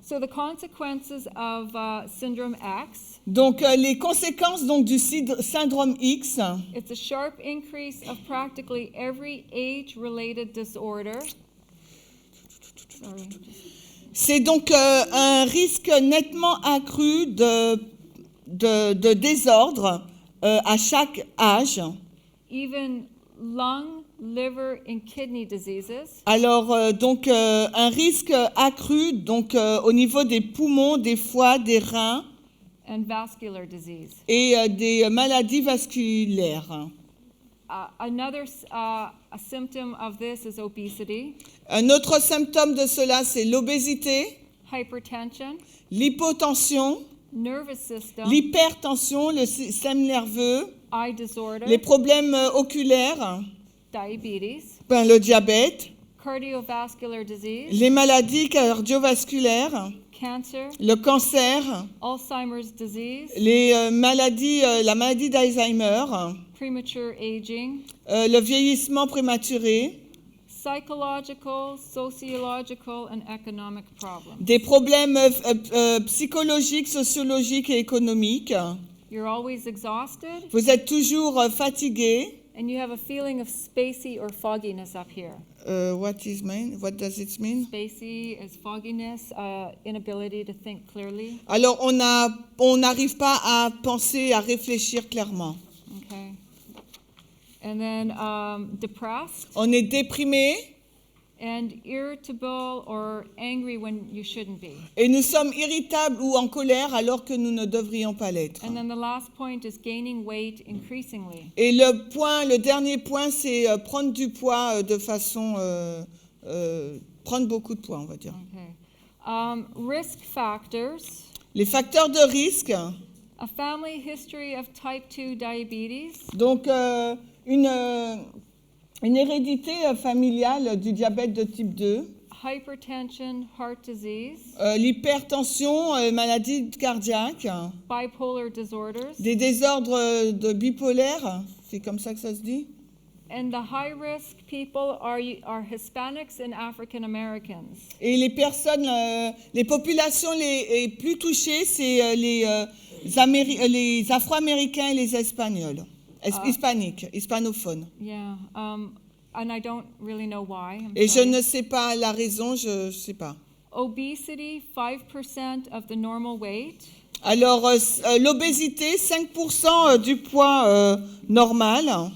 So the consequences of syndrome X. Donc les conséquences donc du syndrome X. It's a sharp increase of practically every age-related disorder. Sorry. C'est donc un risque nettement accru de désordre à chaque âge. Even lung, liver, and kidney diseases. Alors donc un risque accru donc au niveau des poumons, des foies, des reins And vascular disease. et des maladies vasculaires. Another a symptom of this is obesity, Un autre symptôme de cela, c'est l'obésité, hypertension, l'hypotension, nervous system, l'hypertension, le système nerveux, eye disorder, les problèmes oculaires, diabetes, le diabète, cardiovascular disease, les maladies cardiovasculaires, cancer, le cancer, Alzheimer's disease, les maladies, la maladie d'Alzheimer, premature aging, le vieillissement prématuré, psychological, sociological, and economic problems. des problèmes psychologiques, sociologiques et économiques. You're always exhausted, Vous êtes toujours fatigué. and you have a feeling of spacey or fogginess up here. What does it mean? Spacey is fogginess, inability to think clearly. Alors, on n'arrive pas à penser, à réfléchir clairement. Okay. And then depressed On est déprimé and irritable or angry when you shouldn't be. et nous sommes irritables ou en colère alors que nous ne devrions pas l'être. And then the last point is gaining weight increasingly. Et le dernier point, c'est prendre du poids de façon... prendre beaucoup de poids, on va dire. Okay. Risk factors. Les facteurs de risque, A family history of type 2 diabetes. donc une hérédité familiale du diabète de type 2, Hypertension, heart disease, l'hypertension, maladie cardiaque, bipolar disorders, des désordres de bipolaire, c'est comme ça que ça se dit. and the high-risk people are Hispanics and African Americans. Et les personnes, les populations les plus touchées, c'est les Afro-Américains et les Espagnols, hispaniques, hispanophones. Yeah, and I don't really know why. I'm Et je sorry. ne sais pas la raison, je ne sais pas. Obesity, 5% of the normal weight. Alors, l'obésité, 5% du poids normal.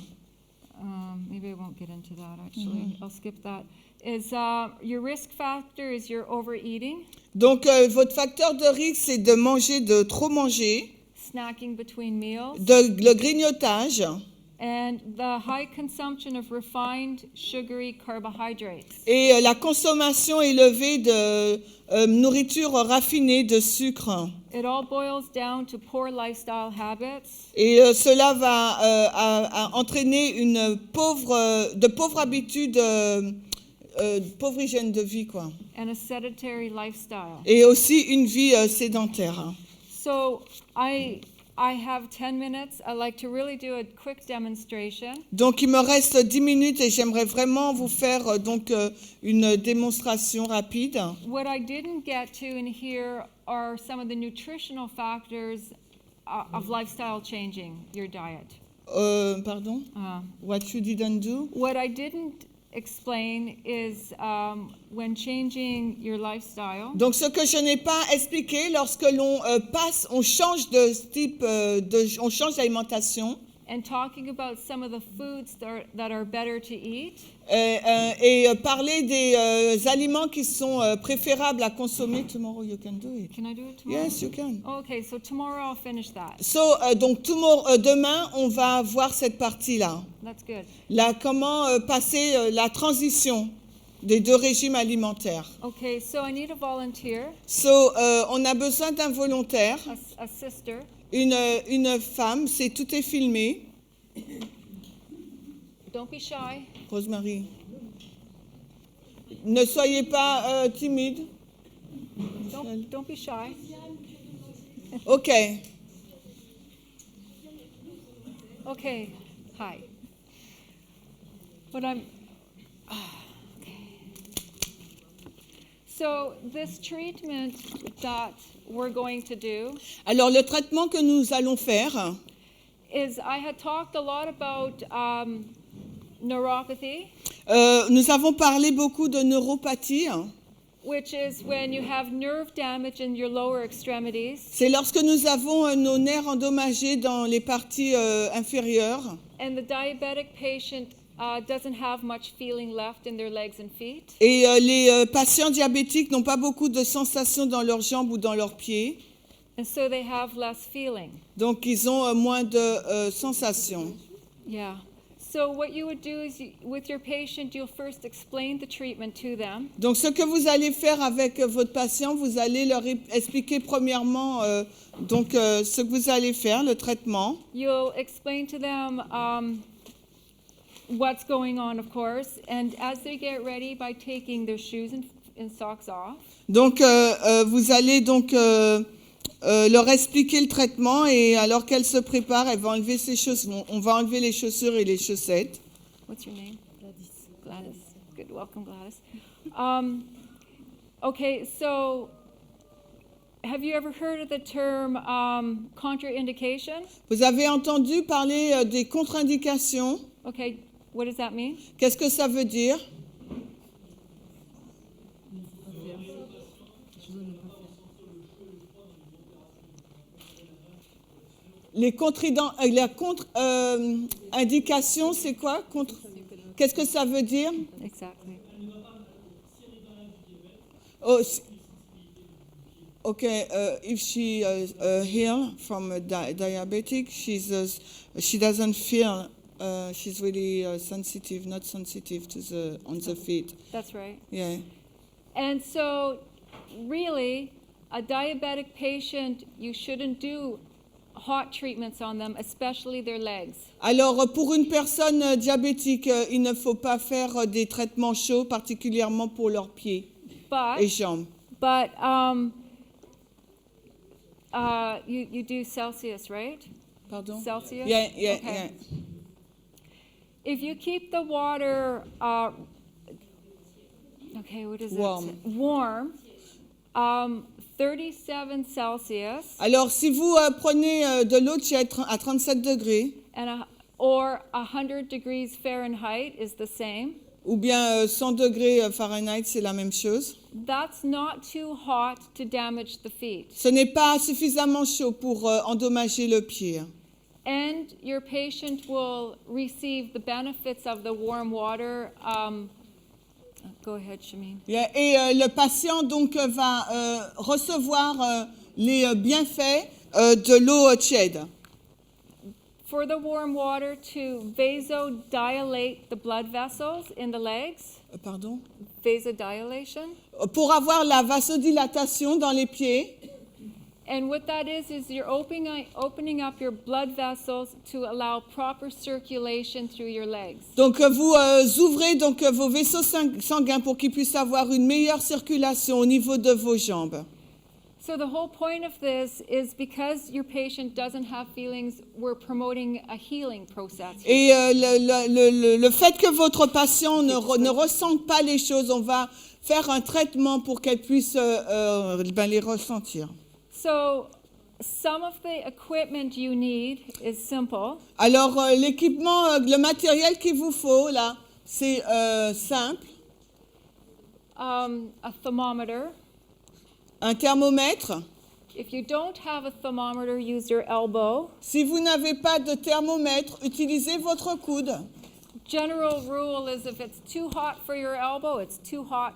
Maybe I won't get into that, actually. I'll skip that. Is your risk factor is your overeating, Donc, votre facteur de risque, c'est de trop manger, snacking between meals, le grignotage and the high consumption of refined, sugary carbohydrates. et la consommation élevée de nourriture raffinée, de sucre. It all boils down to poor lifestyle habits, Et cela va entraîner une pauvre habitude, pauvre hygiène de vie, quoi. and a sedentary lifestyle. Et aussi une vie sédentaire. So I have 10 minutes. I'd like to really do a quick demonstration. Donc, il me reste 10 minutes et j'aimerais vraiment vous faire une démonstration rapide. What I didn't get to in here are some of the nutritional factors of lifestyle changing your diet. Pardon? Uh, What you didn't do? what I didn't explain is when changing your lifestyle, Donc, ce que je n'ai pas expliqué, lorsque l'on on change de type, on change d'alimentation and talking about some of the foods that are better to eat, et parler des aliments qui sont préférables à consommer. Tomorrow you can do it. can I do it tomorrow? Yes, you can. Okay, so tomorrow I'll finish that. So, donc, demain, on va voir cette partie-là. That's good. Là, comment passer la transition des deux régimes alimentaires. Okay, so I need a volunteer, So, on a besoin d'un volontaire, a sister. une femme, tout est filmé. Don't be shy. Rosemary, ne soyez pas timide. Don't be shy. OK. Okay, hi. But I'm, okay. So this treatment that we're going to do Alors, le traitement que nous allons faire, is, I had talked a lot about neuropathy, nous avons parlé beaucoup de neuropathie. which is when you have nerve damage in your lower extremities, C'est lorsque nous avons nos nerfs endommagés dans les parties inférieures. and the diabetic patient doesn't have much feeling left in their legs and feet. Et les patients diabétiques n'ont pas beaucoup de sensations dans leurs jambes ou dans leurs pieds. And so they have less feeling. Donc, ils ont moins de sensations. Yeah. So what you would do is, with your patient, you'll first explain the treatment to them. Donc, ce que vous allez faire avec votre patient, vous allez leur expliquer premièrement ce que vous allez faire, le traitement. You'll explain to them what's going on, of course, and as they get ready by taking their shoes and socks off, Donc, vous allez leur expliquer le traitement et alors qu'elle se prépare, elle va enlever ses chaussures. On va enlever les chaussures et les chaussettes. what's your name? Gladys. Good, welcome, Gladys. Okay, so have you ever heard of the term contraindication? Vous avez entendu parler des contre-indications. Okay, what does that mean? Qu'est-ce que ça veut dire? La contre-indication, c'est quoi? Qu'est-ce que ça veut dire? Exactly. Oh, okay, if she heal from diabetic, she doesn't feel. She's really sensitive, not sensitive to on the feet. That's right. Yeah. And so, really, a diabetic patient, you shouldn't do hot treatments on them, especially their legs. Alors, pour une personne diabétique, il ne faut pas faire des traitements chauds, particulièrement pour leurs pieds et jambes. But you do Celsius, right? Pardon? Celsius? Yeah, Okay. yeah. If you keep the water, okay, what is Warm. it? Warm. 37 Celsius Alors, si vous prenez de l'eau tiède à 37 degrés, or 100 degrees Fahrenheit is the same. ou bien 100 degrés Fahrenheit, c'est la même chose. That's not too hot to damage the feet. Ce n'est pas suffisamment chaud pour endommager le pied. And your patient will receive the benefits of the warm water. Go ahead, Shameen. Yeah, et le patient donc va recevoir les bienfaits de l'eau tiède. For the warm water to vasodilate the blood vessels in the legs. Pardon? Vasodilation. Pour avoir la vasodilatation dans les pieds. And what that is you're opening up your blood vessels to allow proper circulation through your legs. Donc vous ouvrez donc vos vaisseaux sanguins pour qu'ils puissent avoir une meilleure circulation au niveau de vos jambes. So the whole point of this is because your patient doesn't have feelings, we're promoting a healing process. Et le fait que votre patient ne ressente pas les choses, on va faire un traitement pour qu'elle puisse les ressentir. So some of the equipment you need is simple. Alors, l'équipement, le matériel qu'il vous faut, là, c'est simple. A thermometer. Un thermomètre. If you don't have a thermometer, use your elbow. Si vous n'avez pas de thermomètre, utilisez votre coude. General rule is if it's too hot for your elbow, it's too hot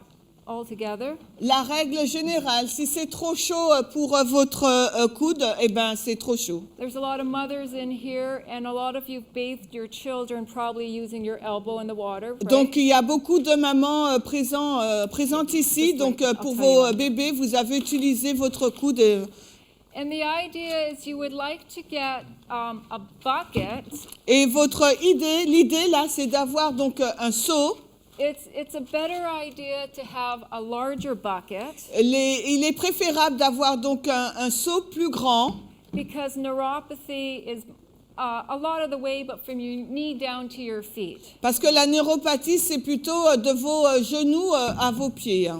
altogether. La règle générale, si c'est trop chaud pour votre coude, eh ben c'est trop chaud. There's a lot of mothers in here, and a lot of you've bathed your children probably using your elbow in the water. Right? Donc il y a beaucoup de mamans présentes ici. Donc pour vos bébés, vous avez utilisé votre coude. And the idea is you would like to get a bucket. Et votre l'idée là, c'est d'avoir donc un seau. It's a better idea to have a larger bucket. Il est préférable d'avoir donc un seau plus grand. Because neuropathy is a lot of the way, but from your knee down to your feet. Parce que la neuropathie, c'est plutôt de vos genoux à vos pieds.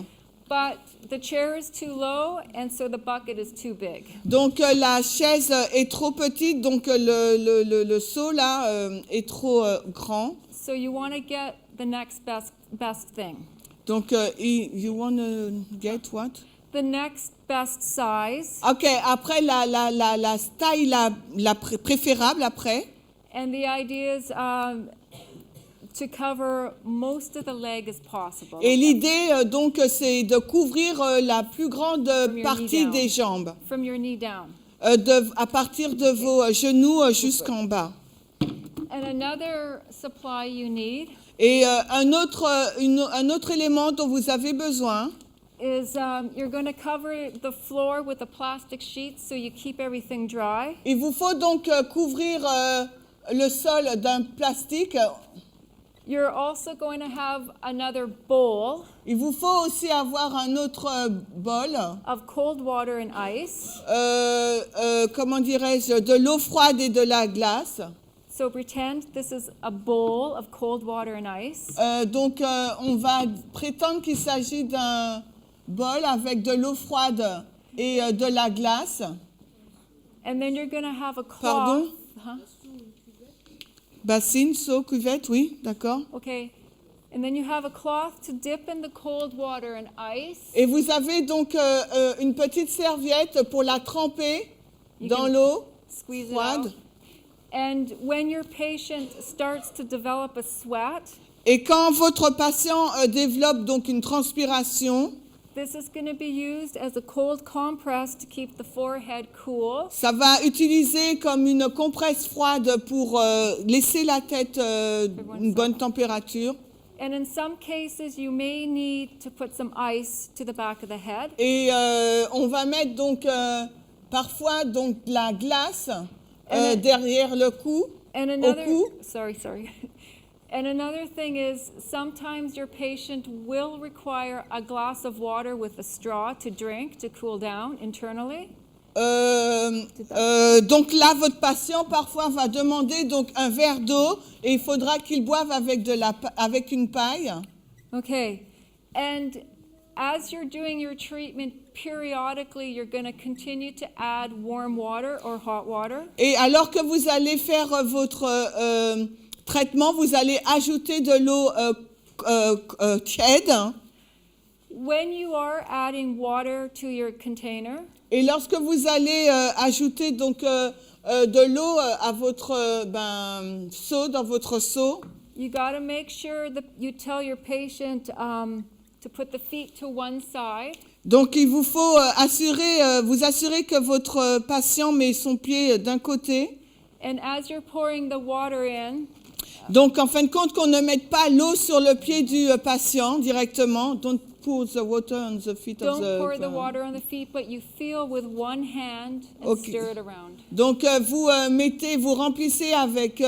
But the chair is too low, and so the bucket is too big. Donc la chaise est trop petite, donc le seau là est trop grand. So you want to get the next best thing. Donc you want to get what? The next best size. Ok, après la taille la préférable après. And the idea is to cover most of the leg as possible. Et l'idée donc c'est de couvrir la plus grande partie des jambes. From your knee down. À partir de vos genoux jusqu'en bas. And another supply you need. Et un autre élément dont vous avez besoin is you're going to cover the floor with a plastic sheet so you keep everything dry. Il vous faut donc couvrir le sol d'un plastique. You're also going to have another bowl. Il vous faut aussi avoir un autre bol. Of cold water and ice. Comment dirais-je, de l'eau froide et de la glace. So pretend this is a bowl of cold water and ice. Donc on va prétendre qu'il s'agit d'un bol avec de l'eau froide et de la glace. And then you're going to have a cloth. Pardon? Bassine, seau, cuvette, oui, d'accord. Okay. And then you have a cloth to dip in the cold water and ice. Et vous avez donc une petite serviette pour la tremper dans l'eau Squeeze froide. it out. And when your patient starts to develop a sweat, et quand votre patient développe donc une transpiration, this is going to be used as a cold compress to keep the forehead cool. Ça va utiliser comme une compresse froide pour laisser la tête une bonne température. And in some cases, you may need to put some ice to the back of the head. Et on va mettre donc parfois donc la glace derrière le cou, And au another, cou. sorry. And another thing is sometimes your patient will require a glass of water with a straw to drink to cool down internally. Donc là, votre patient parfois va demander donc un verre d'eau et il faudra qu'il boive avec une paille. Okay. And as you're doing your treatment, periodically you're going to continue to add warm water or hot water. Et alors que vous allez faire votre traitement, vous allez ajouter de l'eau tiède. When you are adding water to your container, et lorsque vous allez ajouter donc de l'eau à votre seau, dans votre seau, you got to make sure that you tell your patient to put the feet to one side. Donc il vous faut vous assurer que votre patient met son pied d'un côté. And as you're pouring the water in, Donc, en fin de compte, qu'on ne mette pas l'eau sur le pied du patient directement. Don't pour the water on the feet of Don't the pour the water on the feet, but you feel with one hand and Okay. stir it around. Donc, vous remplissez avec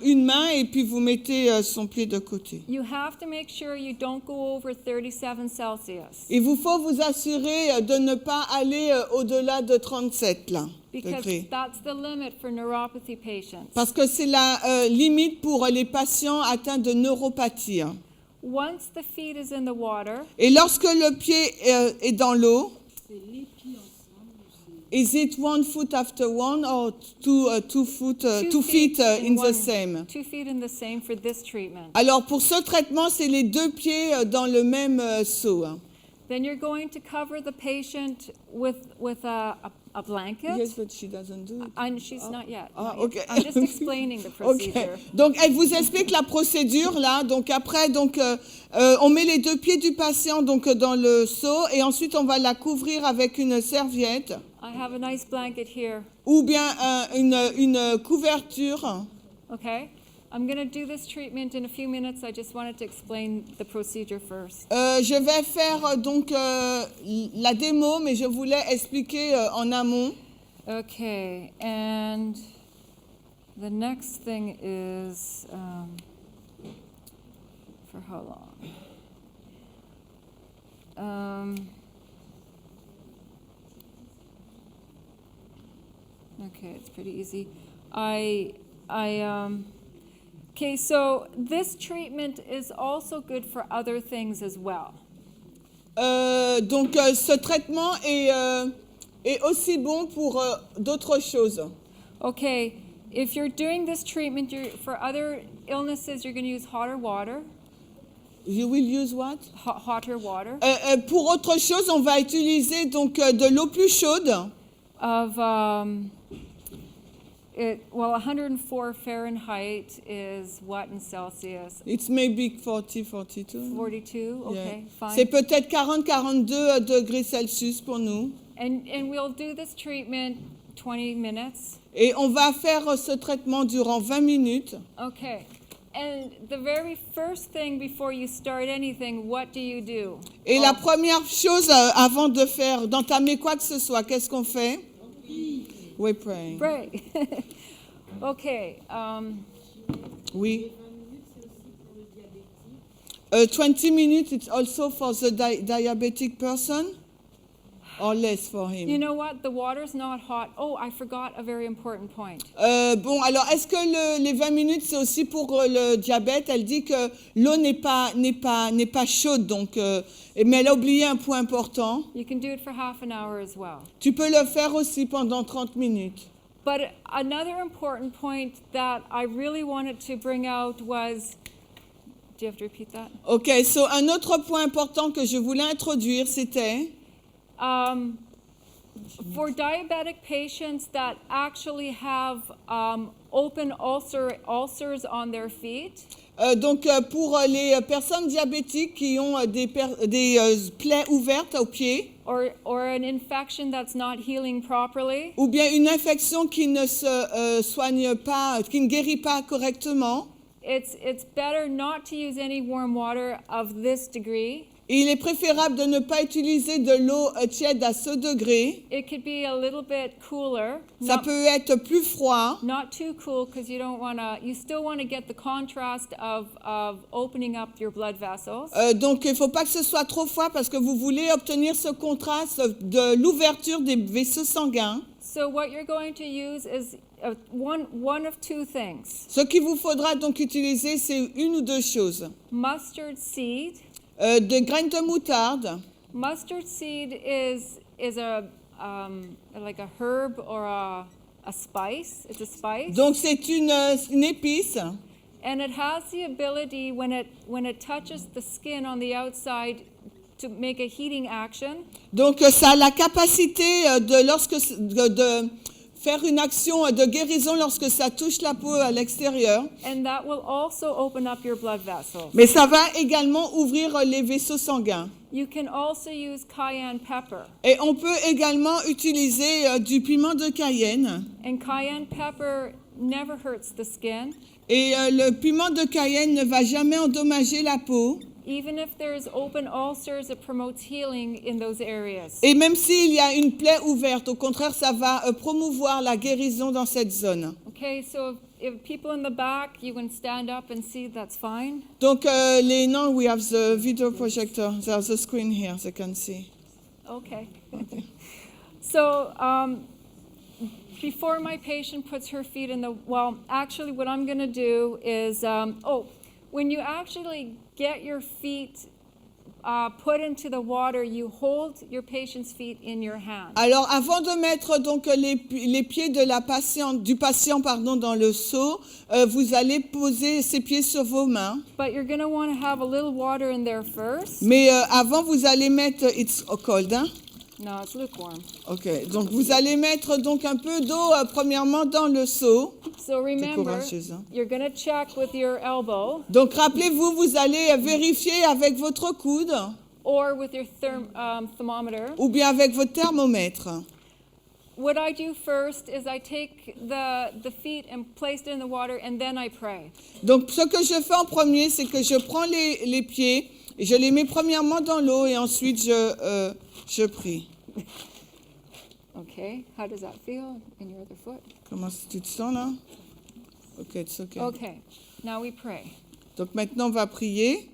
une main et puis vous mettez son pied de côté. You have to make sure you don't go over 37 Celsius Il vous faut vous assurer de ne pas aller au-delà de 37 là, because degrés. that's the limit for neuropathy patients. Parce que c'est la limite pour les patients atteints de neuropathie. Hein. Once the feet is in the water, Et lorsque le pied est dans l'eau, C'est les pieds ensemble ou c'est... is it one foot after one or two feet in the same? 2 feet in the same for this treatment. Alors pour ce traitement, c'est les deux pieds dans le même seau. Hein. Then you're going to cover the patient with a blanket. Yes, but she doesn't do it. And she's not yet. Ah, not yet. okay. I'm just explaining the Ok. procedure. Donc elle vous explique la procédure là. Donc après, on met les deux pieds du patient donc dans le seau et ensuite on va la couvrir avec une serviette I have a nice blanket here. ou bien une couverture. Okay? I'm going to do this treatment in a few minutes. I just wanted to explain the procedure first. Je vais faire la démo, mais je voulais expliquer en amont. Okay, and the next thing is for how long? Okay, it's pretty easy. Okay, so this treatment is also good for other things as well. Ce traitement est aussi bon pour d'autres choses. Okay, if you're doing this treatment for other illnesses, you're going to use hotter water. You will use what? Hotter water. Pour autre chose, on va utiliser donc de l'eau plus chaude. Of 104 Fahrenheit is what in Celsius? It's maybe 40, 42. 42. Okay, Yeah. fine. C'est peut-être 40, 42 degrés Celsius pour nous. And we'll do this treatment 20 minutes. Et on va faire ce traitement durant 20 minutes. Okay. And the very first thing before you start anything, what do you do? Et la première chose avant d'entamer quoi que ce soit, qu'est-ce qu'on fait? We pray. Pray. Okay. Oui. 20 minutes, c'est aussi pour le diabétique. 20 minutes, it's also for the diabetic person? Or less for him? You know what? The water's not hot. Oh, I forgot a very important point. Bon, alors, est-ce que les 20 minutes, c'est aussi pour le diabète? Elle dit que l'eau n'est pas chaude, donc, mais elle a oublié un point important. You can do it for half an hour as well. Tu peux le faire aussi pendant 30 minutes. But another important point that I really wanted to bring out was, do you have to repeat that? OK, so un autre point important que je voulais introduire, c'était... For diabetic patients that actually have open ulcers on their feet, Pour les personnes diabétiques qui ont des plaies ouvertes aux pieds, or an infection that's not healing properly, ou bien une infection qui ne se soigne pas, qui ne guérit pas correctement, it's better not to use any warm water of this degree. il est préférable de ne pas utiliser de l'eau tiède à ce degré. It could be a little bit cooler. Ça peut être plus froid. Not too cool because you still want to get the contrast of opening up your blood vessels. Donc il ne faut pas que ce soit trop froid parce que vous voulez obtenir ce contraste de l'ouverture des vaisseaux sanguins. So what you're going to use is one of two things. Ce qu'il vous faudra donc utiliser, c'est une ou deux choses. Mustard seed. Des graines de moutarde. Mustard seed is like a herb or a spice. It's a spice. Donc c'est une épice. And it has the ability when it touches the skin on the outside to make a heating action. Donc ça a la capacité de faire une action de guérison lorsque ça touche la peau à l'extérieur. And that will also open up your blood vessels. Mais ça va également ouvrir les vaisseaux sanguins. You can also use cayenne pepper. Et on peut également utiliser du piment de Cayenne. And cayenne pepper never hurts the skin. Et le piment de Cayenne ne va jamais endommager la peau. Even if there's open ulcers, it promotes healing in those areas. Et même s'il y a une plaie ouverte, au contraire, ça va promouvoir la guérison dans cette zone. Okay, so if people in the back, you can stand up and see, that's fine. Donc, now we have the video projector. There's a screen here, they can see. Okay. So before my patient puts her feet in the, well, actually what I'm going to do is, when you actually get your feet put into the water, you hold your patient's feet in your hand. Alors, avant de mettre donc les pieds de la patiente, du patient dans le seau, vous allez poser ses pieds sur vos mains. But you're going to want to have a little water in there first. Mais avant, vous allez mettre, it's cold, hein? No, it's lukewarm. Ok, donc vous allez mettre donc un peu d'eau premièrement dans le seau. So remember, courageuse, hein. you're going to check with your elbow Donc rappelez-vous, vous allez vérifier avec votre coude or with your thermometer. ou bien avec votre thermomètre. What I do first is I take the feet and place it in the water and then I pray. Donc ce que je fais en premier, c'est que je prends les pieds et je les mets premièrement dans l'eau et ensuite je prie. Okay, how does that feel in your other foot? Comment tu te sens là? Ok, it's okay. Okay, now we pray. Donc maintenant on va prier.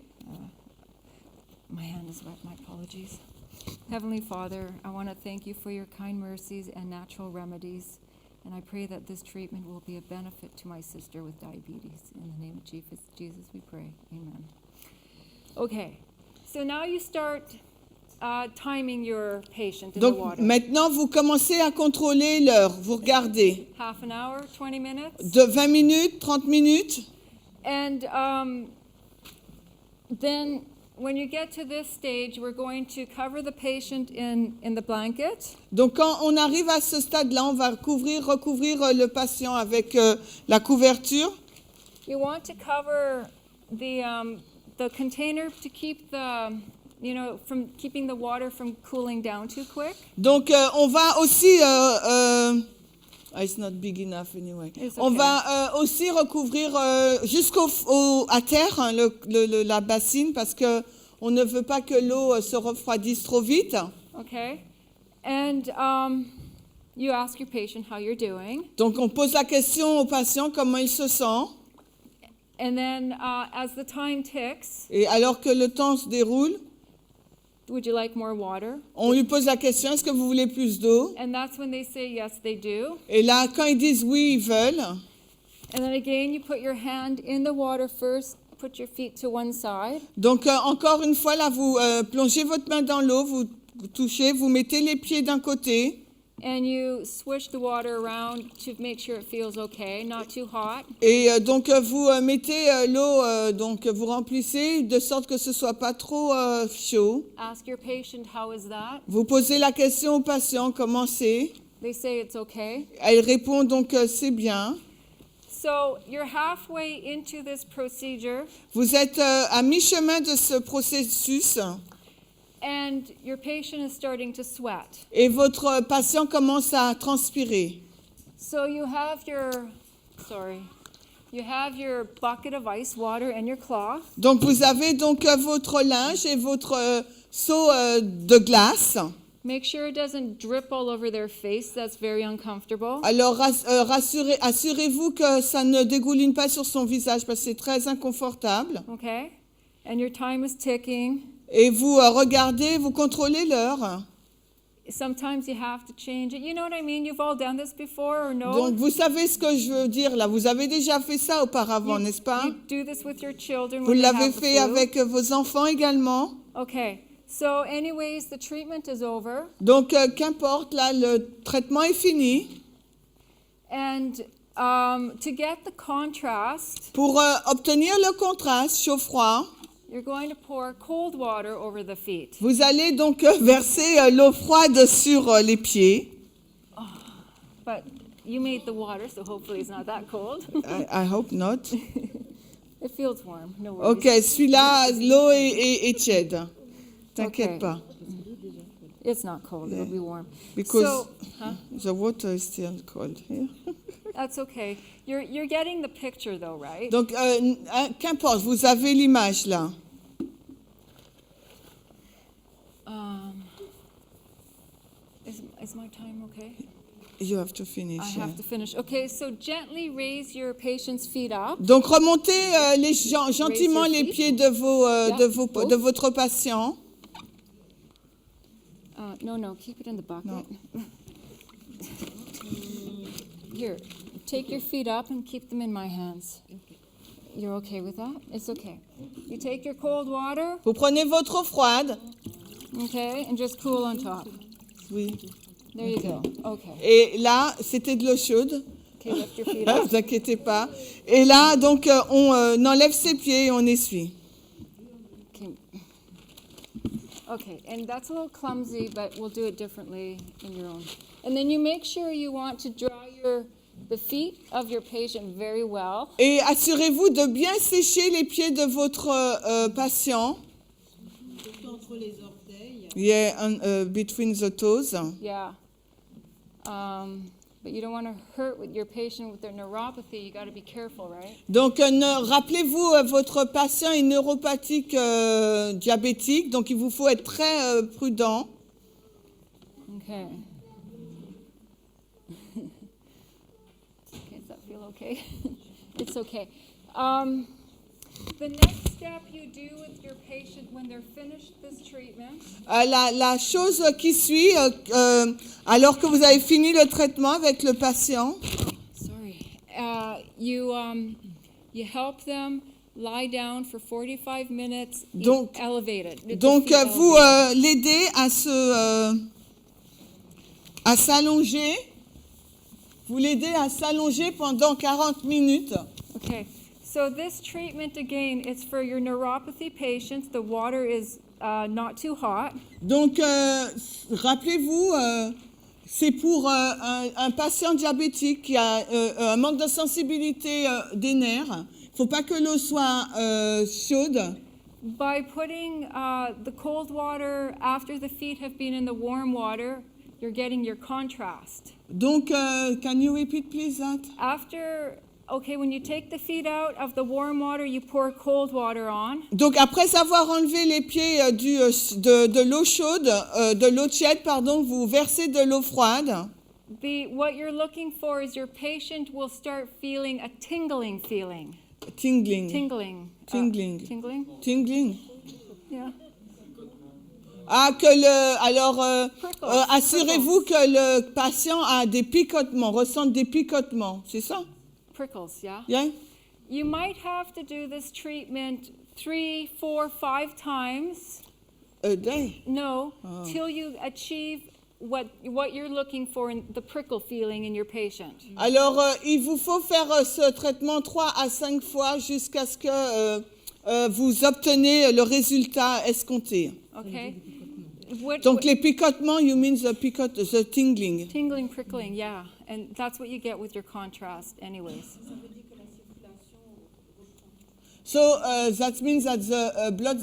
My hand is wet, my apologies. Heavenly Father, I want to thank you for your kind mercies and natural remedies. And I pray that this treatment will be a benefit to my sister with diabetes. In the name of Jesus we pray. Amen. Okay, so now you start timing your patient in the Donc water. maintenant vous commencez à contrôler l'heure. Vous regardez. Half an hour, 20 minutes. De 20 minutes, 30 minutes. And then when you get to this stage, we're going to cover the patient in the blanket. Donc quand on arrive à ce stade-là, on va recouvrir le patient avec la couverture. You want to cover the container to keep from keeping the water from cooling down too quick. Donc on va aussi it's not big enough anyway. It's On okay. va aussi recouvrir à terre hein, la bassine parce que on ne veut pas que l'eau se refroidisse trop vite. Okay, and you ask your patient how you're doing, Donc on pose la question au patient comment il se sent. and then as the time ticks, Et alors que le temps se déroule, would you like more water? on lui pose la question est-ce que vous voulez plus d'eau? And that's when they say yes, they do. Et là quand ils disent oui, ils veulent. And then again, you put your hand in the water first, put your feet to one side. Donc encore une fois là vous plongez votre main dans l'eau, vous touchez, vous mettez les pieds d'un côté. And you swish the water around to make sure it feels okay, not too hot. Et donc vous mettez l'eau, donc vous remplissez de sorte que ce soit pas trop chaud. Ask your patient, how is that? Vous posez la question au patient comment c'est. They say it's okay. Elle répond donc c'est bien. So you're halfway into this procedure, Vous êtes à mi-chemin de ce processus and your patient is starting to sweat. et votre patient commence à transpirer. So you have your bucket of ice water and your cloth. Donc vous avez donc votre linge et votre seau de glace. Make sure it doesn't drip all over their face. That's very uncomfortable. Alors assurez-vous que ça ne dégouline pas sur son visage parce que c'est très inconfortable. Okay? And your time is ticking. Et vous regardez, vous contrôlez l'heure. Sometimes you have to change it. You know what I mean? You've all done this before or no? Donc vous savez ce que je veux dire là. Vous avez déjà fait ça auparavant, n'est-ce pas? You do this with your children Vous when they l'avez have the fait flu. avec vos enfants également. Okay. So anyways, the treatment is over. Donc qu'importe, là le traitement est fini. And to get the contrast, Pour obtenir le contraste chaud-froid, you're going to pour cold water over the feet. vous allez donc verser l'eau froide sur les pieds. But you made the water, so hopefully it's not that cold. I hope not. It feels warm. No worries. Ok, celui-là, l'eau est tiède. T'inquiète Okay. pas. It's not cold. It'll be warm. Because So, huh? the water is still cold here. That's okay. You're getting the picture though, right? Donc, qu'importe, vous avez l'image là. Is my time okay? You have to finish. I have to finish. Okay, so gently raise your patient's feet up. Donc, remontez gentiment Raise your les feet. pieds de Yeah. votre patient. No, keep it in the bucket. No. Here, take your feet up and keep them in my hands. You're okay with that? It's okay. You take your cold water, Vous prenez votre eau froide. okay, and just cool on top. Oui. There you go. Okay. Et là, c'était de l'eau chaude. Okay, lift your feet Ne up. vous inquiétez pas. Et là, donc, on enlève ses pieds et on essuie. Okay. Okay, and that's a little clumsy, but we'll do it differently in your own. And then you make sure you want to dry the feet of your patient very well. Et assurez-vous de bien sécher les pieds de votre patient. Surtout entre les orteils. Yeah, between the toes. Yeah. But you don't want to hurt with your patient with their neuropathy. You got to be careful, right? Donc, rappelez-vous, votre patient est neuropathique diabétique, donc il vous faut être très prudent. Okay. Does that feel okay? It's okay. The next step you do with your patient when they're finished this treatment La chose qui suit, alors que vous avez fini le traitement avec le patient, you help them lie down for 45 minutes Donc- elevated. with the donc feet vous elevated. l'aidez à s'allonger. Vous l'aidez à s'allonger pendant 40 minutes. Okay. So this treatment again, it's for your neuropathy patients. The water is not too hot. Donc, rappelez-vous, c'est pour un patient diabétique qui a un manque de sensibilité des nerfs. Il ne faut pas que l'eau soit chaude. By putting the cold water after the feet have been in the warm water, you're getting your contrast. Donc, can you repeat please that? When you take the feet out of the warm water, you pour cold water on. Donc, après avoir enlevé les pieds de l'eau chaude, de l'eau tiède, pardon, vous versez de l'eau froide. What you're looking for is your patient will start feeling a tingling feeling. Tingling. Tingling. Tingling. Tingling? Tingling. Yeah. Ah, Prickles. assurez-vous que le patient a des picotements, ressente des picotements, c'est ça? Prickles, yeah? Yeah? You might have to do this treatment 3, 4, 5 times. A day. No, till you achieve what you're looking for in the prickle feeling in your patient. Alors, il vous faut faire ce traitement 3 à 5 fois jusqu'à ce que vous obtenez le résultat escompté. Okay? Donc, les picotements, you mean the tingling. Tingling, prickling, yeah. And that's what you get with your contrast anyways. So, that means that the blood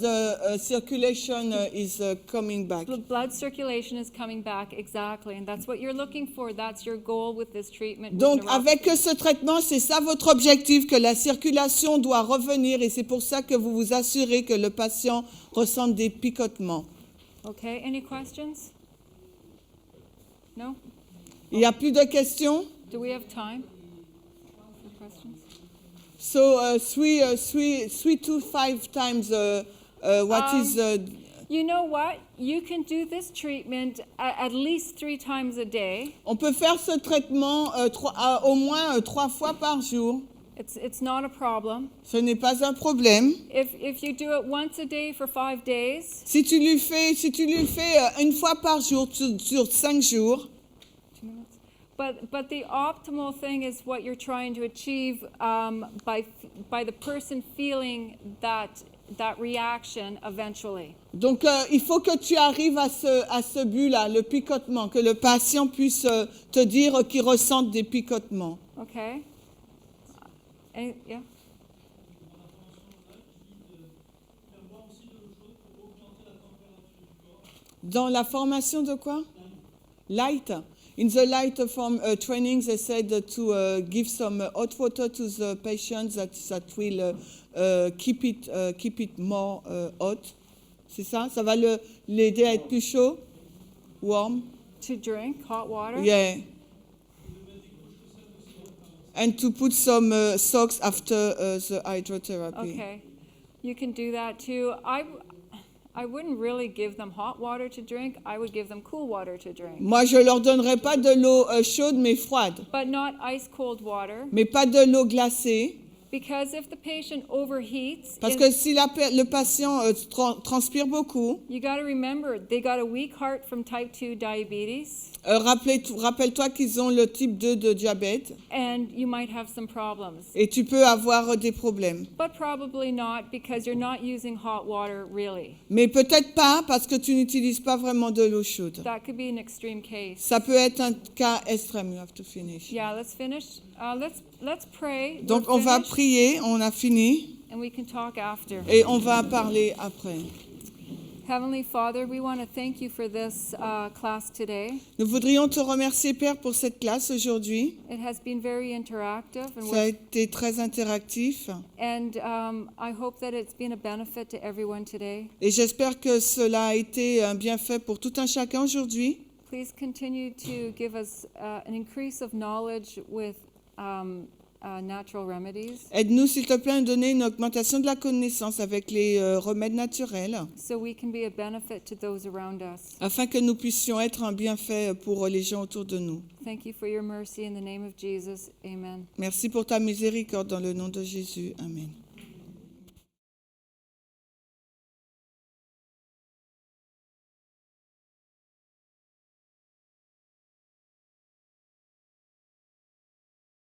circulation is coming back. Blood circulation is coming back, exactly. And that's what you're looking for. That's your goal with this treatment. with Donc, neuropathy. avec ce traitement, c'est ça votre objectif, que la circulation doit revenir et c'est pour ça que vous vous assurez que le patient ressente des picotements. Okay, any questions? No? Il n'y a plus de questions? Do we have time for questions? So, 3 to 5 times, what is... You know what? You can do this treatment at least 3 times a day. on peut faire ce traitement au moins 3 fois par jour. It's not a problem. Ce n'est pas un problème. If you do it once a day for 5 days, Si tu lui fais une fois par jour sur 5 jours, 2 minutes. But the optimal thing is what you're trying to achieve by the person feeling that reaction eventually. donc il faut que tu arrives à ce but-là, le picotement, que le patient puisse te dire qu'il ressente des picotements. Okay? Yeah? Dans la formation de quoi? Light. In the light form training, they said to give some hot water to the patient that will keep it more hot. C'est ça? Ça va l'aider à être plus chaud? Warm? To drink hot water? Yeah. And to put some socks after the hydrotherapy. Okay. You can do that too. I wouldn't really give them hot water to drink. I would give them cool water to drink. Moi, je leur donnerai pas de l'eau chaude mais froide, But not ice cold water. mais pas de l'eau glacée. Because if the patient overheats, Parce que si le patient transpire beaucoup, you got to remember they got a weak heart from type 2 diabetes, rappelle-toi qu'ils ont le type 2 de diabète and you might have some problems. et tu peux avoir des problèmes. But probably not because you're not using hot water really. Mais peut-être pas parce que tu n'utilises pas vraiment de l'eau chaude. That could be an extreme case. Ça peut être un cas extrême. You have to finish. Yeah, let's finish. Let's pray. Donc We're on va finished, prier, on a fini and we can talk after. et on va parler après. Heavenly Father, we want to thank you for this class today. Nous voudrions te remercier, Père, pour cette classe aujourd'hui. It has been very interactive, Ça a été très interactif and I hope that it's been a benefit to everyone today. et j'espère que cela a été un bienfait pour tout un chacun aujourd'hui. Please continue to give us an increase of knowledge with natural remedies, Aide-nous, s'il te plaît, à donner une augmentation de la connaissance avec les remèdes naturels so we can be a benefit to those around us. afin que nous puissions être un bienfait pour les gens autour de nous. Thank you for your mercy in the name of Jesus. Amen. Merci pour ta miséricorde dans le nom de Jésus. Amen.